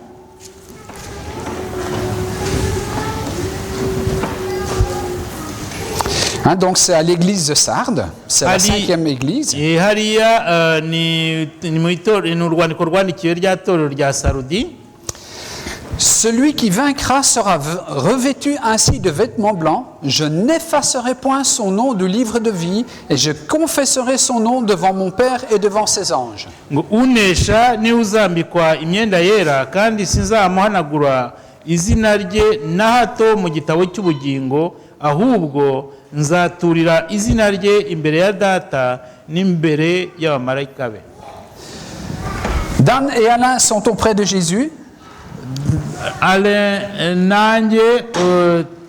Donc c'est à l'église de Sardes, c'est la 5e église. Hariya ni urwandiko rwandikiwe rya torero rya Sarudi. Celui qui vaincra sera revêtu ainsi de vêtements blancs. Je n'effacerai point son nom du livre de vie et je confesserai son nom devant mon Père et devant ses anges. Unesha ni uzambikwa imyenda yera kandi sinzamuhanagura izina rye na hato mu gitabo cy'ubugingo, ahubwo nzaturira izina rye imbere ya Data n'imbere y'abamarayika be. Dan et Alain sont auprès de Jésus. Alain nanjye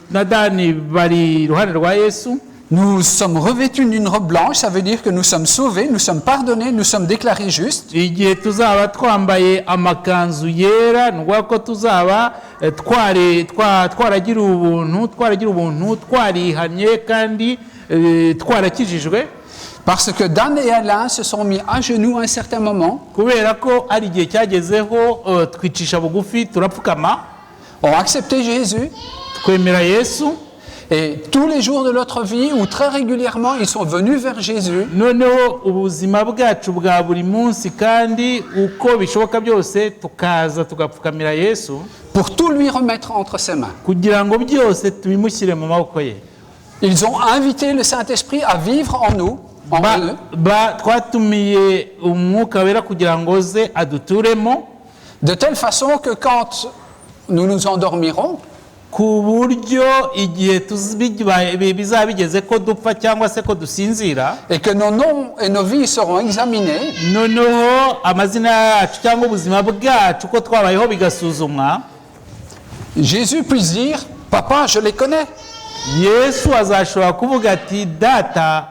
na Dani bari iruhande rwa Yesu. Nous sommes revêtus d'une robe blanche, ça veut dire que nous sommes sauvés, nous sommes pardonnés, nous sommes déclarés justes. Igihe tuzaba twambaye amakanzu yera nubwo ko tuzaba twaragira ubuntu twarihanye kandi twarakijijwe. Parce que Dan et Alain se sont mis à genoux à un certain moment. Kubera ko ari igihe cyagezeho twicisha bugufi turapfukama. Ont accepté Jésus. Twemera Yesu. Et tous les jours de notre vie, ou très régulièrement, ils sont venus vers Jésus. Noneho ubuzima bwacu bwa buri munsi kandi uko bishoboka byose tukaza tugapfukamira Yesu. Pour tout lui remettre entre ses mains. Kugira ngo byose tubimushyire mu maboko ye. Ils ont invité le Saint-Esprit à vivre en nous. Twatumiye umwuka wera kugira ngo ze aduturemo. De telle façon que quand nous nous endormirons, ku buryo igihe bizaba bigeze ko dupfa cyangwa se ko dusinzira, et que nos noms et nos vies seront examinés, noneho amazina yacu cyangwa ubuzima bwacu ko twabayeho bigasuzumwa, Jésus puisse dire, Papa, je les connais. yesu azashobora kuvuga ati data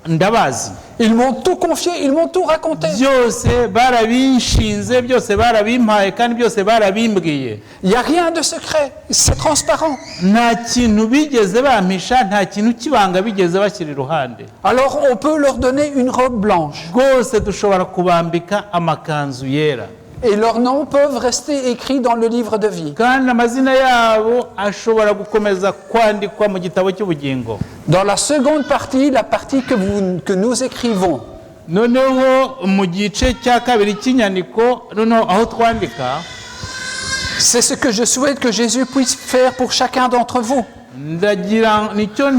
ndabazi, Ils m'ont tout confié, ils m'ont tout raconté. byose barabinshinze, byose barabimpaye kandi byose barabimbwiye. Il n'y a rien de secret, c'est transparent. Nta kintu bigeze bampisha, nta kintu kibanga bigeze bashyira iruhande. Alors on peut leur donner une robe blanche. Rwose dushobora kubambika amakanzu yera, Et leurs noms peuvent rester écrits dans le livre de vie. kandi amazina yabo ashobora gukomeza kwandikwa mu gitabo cy'ubugingo. Dans la seconde partie, la partie que nous écrivons, Noneho mu gice cya kabiri cy'inyandiko, noneho aho twandika, c'est ce que je souhaite que Jésus puisse faire pour chacun d'entre vous. ndagira nicyo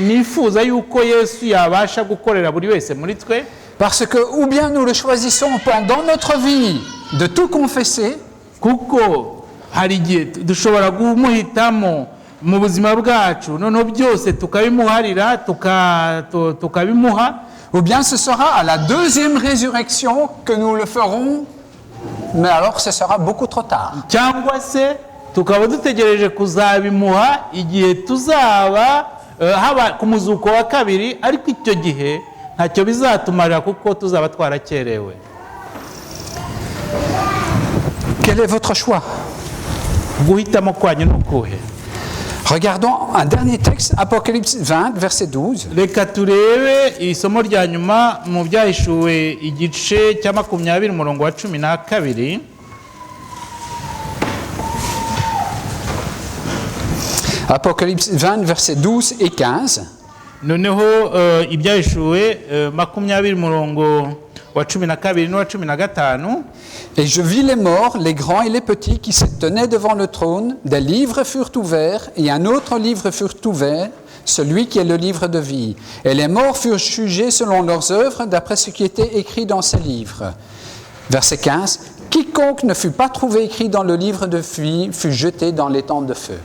nifuza yuko Yesu yabasha gukorera buri wese muri twe. Parce que ou bien nous le choisissons pendant notre vie de tout confesser, Kuko hari igihe dushobora kumuhitamo mu buzima bwacu, noneho byose tukabimuharira tukabimuha, ou bien ce sera à la deuxième résurrection que nous le ferons, mais alors ce sera beaucoup trop tard. cyangwa se tukaba dutegereje kuzabimuha igihe tuzaba haba ku muzuko wa kabiri, ariko icyo gihe ntacyo bizatumarira kuko tuzaba twarakerewe. Quel est votre choix? Guhitamo kwanyu ni ukuhe? Regardons un dernier texte, Apocalypse 20, verset 12. Reka turebe isomo rya nyuma mu byahishuwe igice cya 20 umurongo wa 12. Apocalypse 20, versets 12 et 15. Noneho ibyahishuwe 20 umurongo wa 12 n'uwa 15. Et je vis les morts, les grands et les petits, qui se tenaient devant le trône. Des livres furent ouverts, et un autre livre fut ouvert, celui qui est le livre de vie. Et les morts furent jugés selon leurs œuvres, d'après ce qui était écrit dans ces livres. Verset 15. Quiconque ne fut pas trouvé écrit dans le livre de vie fut jeté dans l'étang de feu.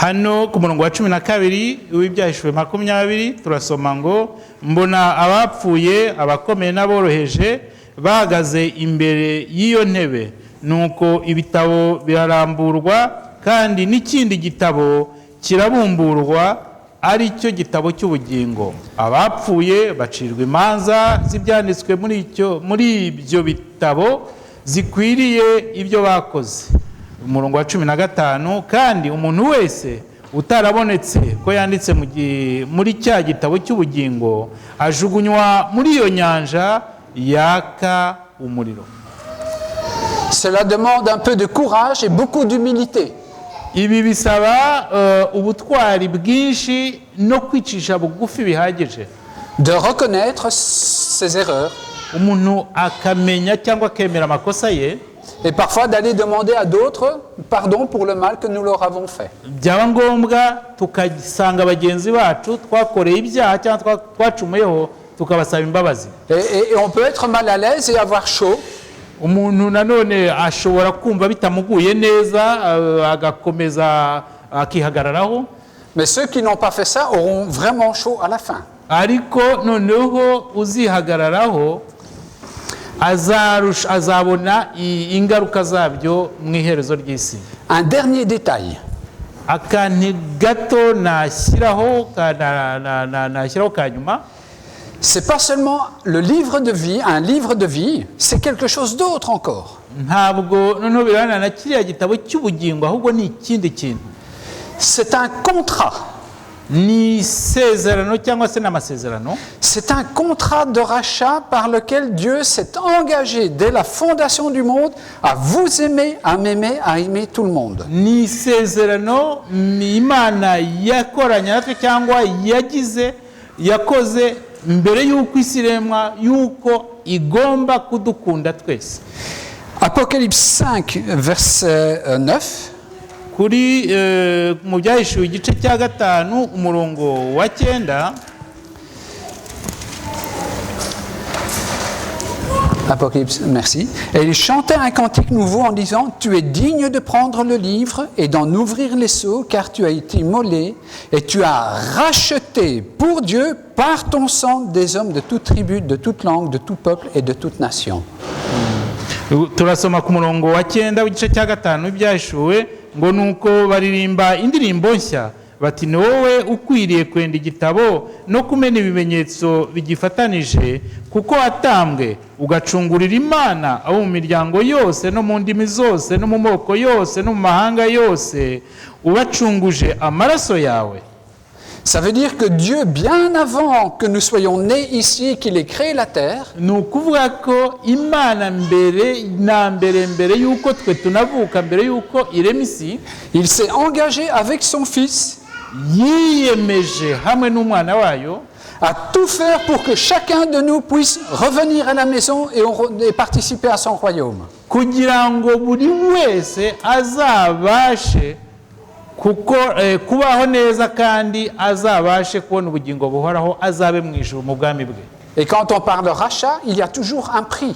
Hano ku murongo wa 12 w'ibyahishuwe 20 turasoma ngo, mbona abapfuye, abakomeye n'aboroheje bahagaze imbere y'iyo ntebe, nuko ibitabo biraramburwa, kandi n'ikindi gitabo kirabumburwa, ari cyo gitabo cy'ubugingo. Abapfuye bacirwa imanza z'ibyanditswe muri ibyo bitabo zikwiriye ibyo bakoze. Umurongo wa 15, kandi umuntu wese utarabonetse ko yanditse muri cya gitabo cy'ubugingo ajugunywa muri iyo nyanja yaka umuriro. Cela demande un peu de courage et beaucoup d'humilité. Ibi bisaba ubutwari bwinshi no kwicisha bugufi bihagije. De reconnaître ses erreurs. Umuntu akamenya cyangwa akemera amakosa ye. Et parfois d'aller demander à d'autres pardon pour le mal que nous leur avons fait. Byaba ngombwa tukasanga bagenzi bacu twakoreye ibyaha cyangwa twacumuyeho tukabasaba imbabazi. Et on peut être mal à l'aise et avoir chaud. Umuntu nanone ashobora kumva bitamuguye neza agakomeza akihagararaho. Mais ceux qui n'ont pas fait ça auront vraiment chaud à la fin. Ariko noneho uzihagararaho azabona ingaruka zabyo mu iherezo ry'isi. Un dernier détail. Akantu gato nashyiraho kanyuma. C'est pas seulement le livre de vie, un livre de vie, c'est quelque chose d'autre encore. Ntabwo noneho birana na kiriya gitabo cy'ubugingo, ahubwo ni ikindi kintu. C'est un contrat. Ni isezerano cyangwa se n'amasezerano. C'est un contrat de rachat par lequel Dieu s'est engagé dès la fondation du monde à vous aimer, à m'aimer, à aimer tout le monde. Ni isezerano Imana yakoranye natwe cyangwa yakoze mbere y'uko isi iremwa, y'uko igomba kudukunda twese. Apocalypse 5, verset 9. Kuri mu byahishuwe igice cya 5 umurongo wa 9. Apocalypse, merci. Et il chantait un cantique nouveau en disant: Tu es digne de prendre le livre et d'en ouvrir les sceaux, car tu as été immolé et tu as racheté pour Dieu par ton sang des hommes de toute tribu, de toute langue, de tout peuple et de toute nation. Turasoma ku murongo wa 9 w'igice cya 5 ibyahishuwe ngo nuko baririmba indirimbo nshya bati ni wowe ukwiriye kwenda igitabo no kumena ibimenyetso bigifatanije kuko watambwe ugacungurira Imana abo mu miryango yose no mu ndimi zose no mu moko yose no mu mahanga yose ubacunguje amaraso yawe. Ça veut dire que Dieu, bien avant que nous soyons nés ici, qu'il ait créé la terre, ni ukuvuga ko Imana mbere yuko twe tunavuka, mbere yuko irema isi, il s'est engagé avec son Fils yiyemeje hamwe n'umwana wayo à tout faire pour que chacun de nous puisse revenir à la maison et participer à son royaume. kugira ngo buri wese azabashe kubaho neza kandi azabashe kubona ubugingo buhoraho, azabe mu ijuru mu bwami bwe. Et quand on parle de rachat, il y a toujours un prix.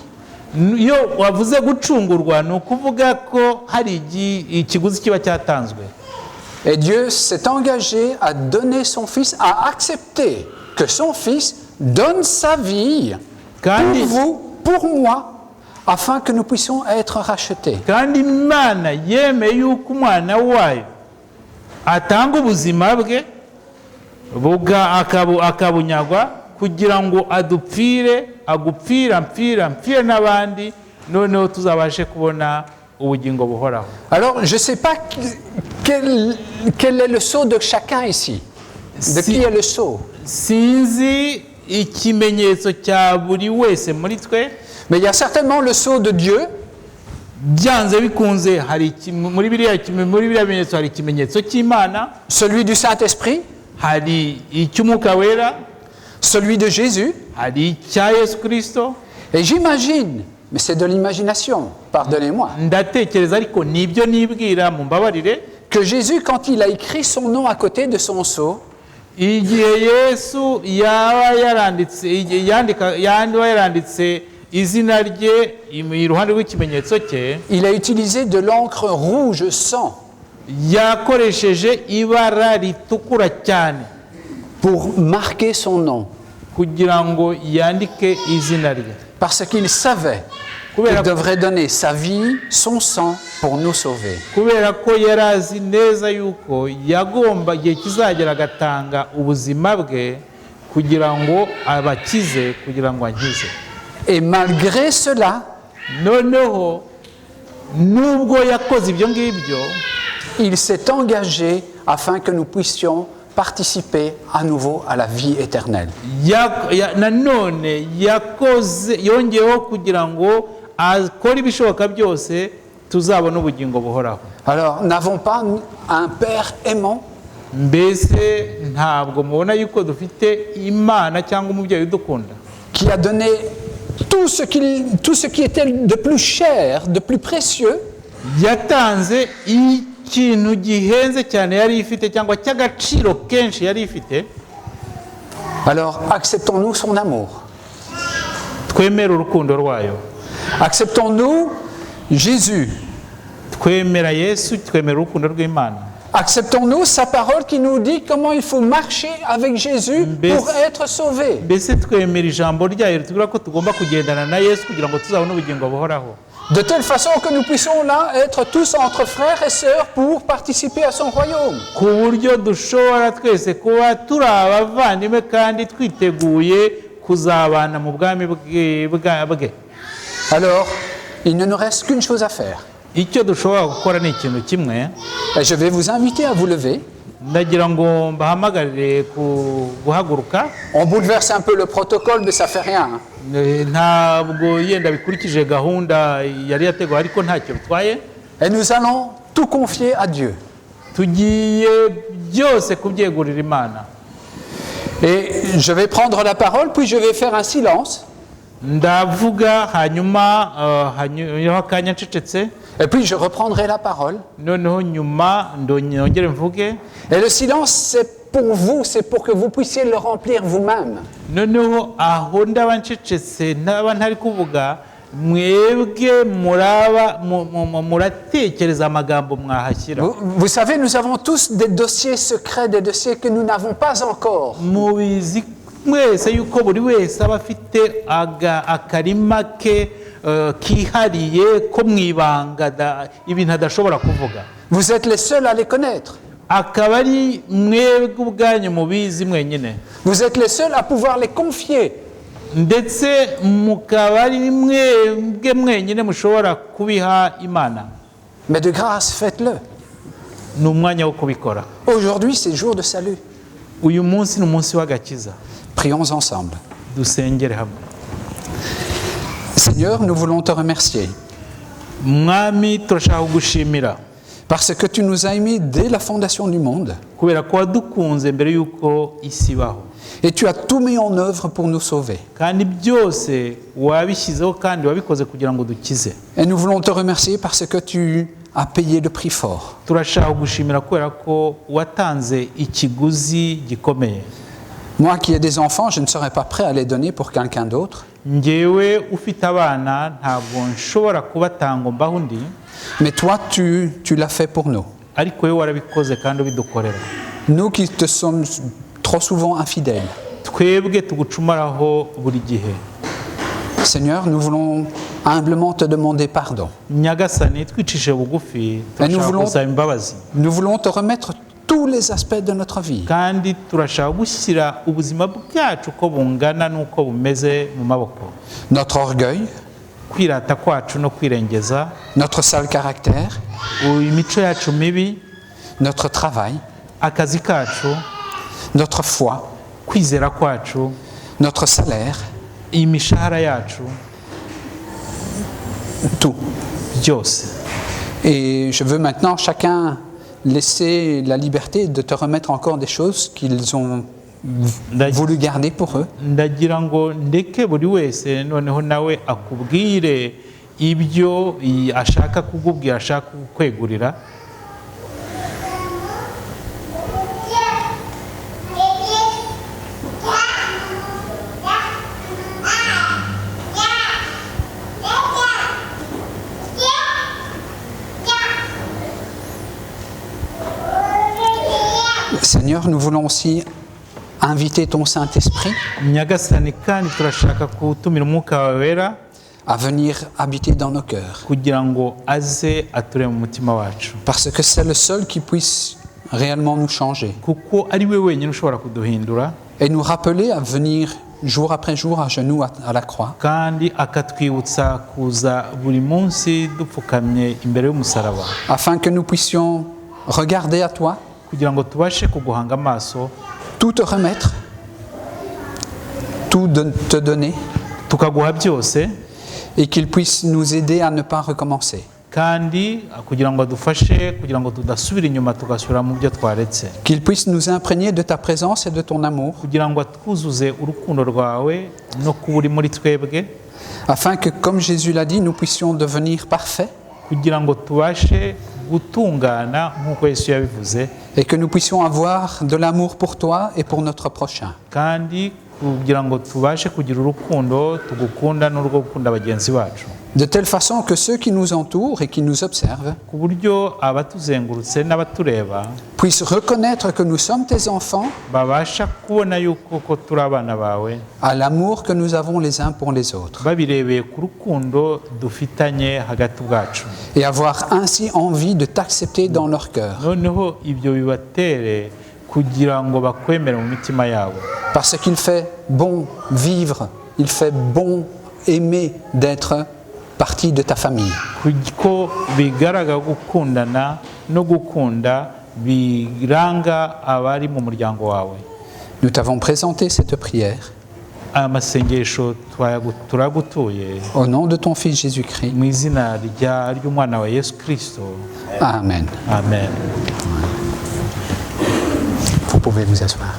Iyo wavuze gucungurwa ni ukuvuga ko hari ikiguzi kiba cyatanzwe. Et Dieu s'est engagé à donner son Fils, à accepter que son Fils donne sa vie pour vous, pour moi, afin que nous puissions être rachetés. Kandi Imana yemeye yuko umwana wayo atanga ubuzima bwe akabunyagwa kugira ngo adupfire, mpfira n'abandi, noneho tuzabashe kubona ubugingo buhoraho. Alors, je ne sais pas quel est le sceau de chacun ici. De qui est le sceau? Sinzi ikimenyetso cya buri wese muri twe. Mais il y a certainement le sceau de Dieu. Byanze bikunze hari muri biriya bimenyetso hari ikimenyetso cy'Imana. Celui du Saint-Esprit. Hari icy'Umwuka Wera. Celui de Jésus. Hari icya Yesu Kristo. Et j'imagine, mais c'est de l'imagination, pardonnez-moi, ndatekereza ariko nibyo nibwira mumbabarire, que Jésus, quand il a écrit son nom à côté de son sceau, igihe Yesu yaba yaranditse izina rye iruhande rw'ikimenyetso cye, il a utilisé de l'encre rouge sang yakoresheje ibara ritukura cyane pour marquer son nom, kugira ngo yandike izina rye, parce qu'il savait qu'il devrait donner sa vie, son sang pour nous sauver. kubera ko yari azi neza yuko yagomba igihe kizagera agatanga ubuzima bwe kugira ngo abakize, kugira ngo ankize. Et malgré cela, noneho nubwo yakoze ibyo ngibyo, il s'est engagé afin que nous puissions participer à nouveau à la vie éternelle. nanone yongeyeho kugira ngo akore ibishoboka byose tuzabona ubugingo buhoraho. Alors, n'avons pas un Père aimant? Mbese ntabwo mubona yuko dufite Imana cyangwa umubyeyi udukunda, qui a donné tout ce qui était de plus cher, de plus précieux, yatanze ikintu gihenze cyane yari ifite cyangwa cy'agaciro kenshi yari ifite. alors acceptons-nous son amour. Twemera urukundo rwayo. Acceptons-nous Jésus. Twemera Yesu, twemera urukundo rw'Imana. Acceptons-nous sa parole qui nous dit comment il faut marcher avec Jésus pour être sauvé. Mbese twemera ijambo ryayo ritubwira ko tugomba kugendana na Yesu kugira ngo tuzabone ubugingo buhoraho. De telle façon que nous puissions là être tous entre frères et sœurs pour participer à son royaume. Ku buryo dushobora twese kuba turi abavandimwe kandi twiteguye kuzabana mu bwami bwe. Alors, il ne nous reste qu'une chose à faire. Icyo dushobora gukora ni ikintu kimwe. Et je vais vous inviter à vous lever. Ndagira ngo mbahamagarire guhaguruka. On bouleverse un peu le protocole, mais ça fait rien. Ntabwo yenda bikurikije gahunda yari yateguwe ariko ntacyo bitwaye. Et nous allons tout confier à Dieu. Tugiye byose kubyegurira Imana. Et je vais prendre la parole, puis je vais faire un silence. Ndavuga hanyuma akanya ncecetse. Et puis je reprendrai la parole. Noneho nyuma ndongere mvuge. Et le silence, c'est pour vous, c'est pour que vous puissiez le remplir vous-même. Noneho aho ndaba ncecetse ndaba ntari kuvuga, mwebwe muratekereza amagambo mwahashyira. Vous savez, nous avons tous des dossiers secrets, des dossiers que nous n'avons pas encore. Mubizi mwese yuko buri wese aba afite akarima ke kihariye ko mwibanga ibintu adashobora kuvuga. Vous êtes les seuls à les connaître. akaba ari mwebwe ubwanyu mubizi mwenyine, Vous êtes les seuls à pouvoir les confier. ndetse mukaba ari mwebwe mwenyine mushobora kubiha Imana. Mais de grâce, faites-le. Ni umwanya wo kubikora. Aujourd'hui, c'est le jour de salut. Uyu munsi ni umunsi w'agakiza. Prions ensemble. Dusengere hamwe. Seigneur, nous voulons te remercier Mwami turashaka kugushimira parce que tu nous as aimés dès la fondation du monde kubera ko wadukunze mbere y'uko isi ibaho, et tu as tout mis en œuvre pour nous sauver. kandi byose wabishyizeho kandi wabikoze kugira ngo dukize. Et nous voulons te remercier parce que tu as payé le prix fort. Turashaka kugushimira kubera ko watanze ikiguzi gikomeye. Moi qui ai des enfants, je ne serais pas prêt à les donner pour quelqu'un d'autre. Njyewe ufite abana ntabwo nshobora kubatanga ngo mbahe undi, Mais toi, tu l'as fait pour nous. ariko wowe warabikoze kandi ubidukorera. Nous qui te sommes trop souvent infidèles. Twebwe tugucumaraho buri gihe. Seigneur, nous voulons humblement te demander pardon. Nyagasani twicishe bugufi, turashaka gusaba imbabazi, Nous voulons te remettre tous les aspects de notre vie. kandi turashaka gushyira ubuzima bwacu uko bungana n'uko bumeze mu maboko. Notre orgueil, Kwirata kwacu no kwirengeza, notre sale caractère, imico yacu mibi, notre travail, akazi kacu, notre foi, kwizera kwacu, notre salaire, imishahara yacu, tout. byose. Et je veux maintenant chacun laisser la liberté de te remettre encore des choses qu'ils ont voulu garder pour eux. Ndagira ngo ndeke buri wese noneho nawe akubwire ibyo ashaka kugubwira, ashaka kwegurira. Seigneur, nous voulons aussi inviter ton Saint-Esprit Nyagasani, kandi turashaka kutumira umwuka wawe wera à venir habiter dans nos cœurs. kugira ngo aze ature mu mutima wacu, Parce que c'est le seul qui puisse réellement nous changer kuko ari we wenyine ushobora kuduhindura, et nous rappeler à venir jour après jour à genoux à la croix kandi akatwibutsa kuza buri munsi dupfukamye imbere y'umusaraba, afin que nous puissions regarder à toi, kugira ngo tubashe kuguhanga amaso, tout te remettre, tout te donner, tukaguha byose, et qu'il puisse nous aider à ne pas recommencer. kandi kugira ngo adufashe kugira ngo tudasubira inyuma tugasubira mu byo twaretse, Qu'il puisse nous imprégner de ta présence et de ton amour, kugira ngo atwuzuze urukundo rwawe no kuba uri muri twebwe, afin que, comme Jésus l'a dit, nous puissions devenir parfaits kugira ngo tubashe gutungana nk'uko Yesu yabivuze, et que nous puissions avoir de l'amour pour toi et pour notre prochain. kandi kugira ngo tubashe kugira urukundo tugukunda n'urwo gukunda bagenzi bacu, De telle façon que ceux qui nous entourent et qui nous observent ku buryo abatuzengurutse n'abatureba puissent reconnaître que nous sommes tes enfants babasha kubona yuko ko turi abana bawe, à l'amour que nous avons les uns pour les autres babirebeye ku rukundo dufitanye hagati bwacu, et avoir ainsi envie de t'accepter dans leur cœur. noneho ibyo bibatere kugira ngo bakwemere mu mitima yabo, Parce qu'il fait bon vivre, il fait bon aimer d'être partie de ta famille. kuko bigaragara gukundana no gukunda biranga abari mu muryango wawe. Nous t'avons présenté cette prière Aya masengesho turagutuye au nom de ton Fils Jésus-Christ. mu izina ry'umwana wa Yesu Kristo, Amen. amen. Vous pouvez vous asseoir.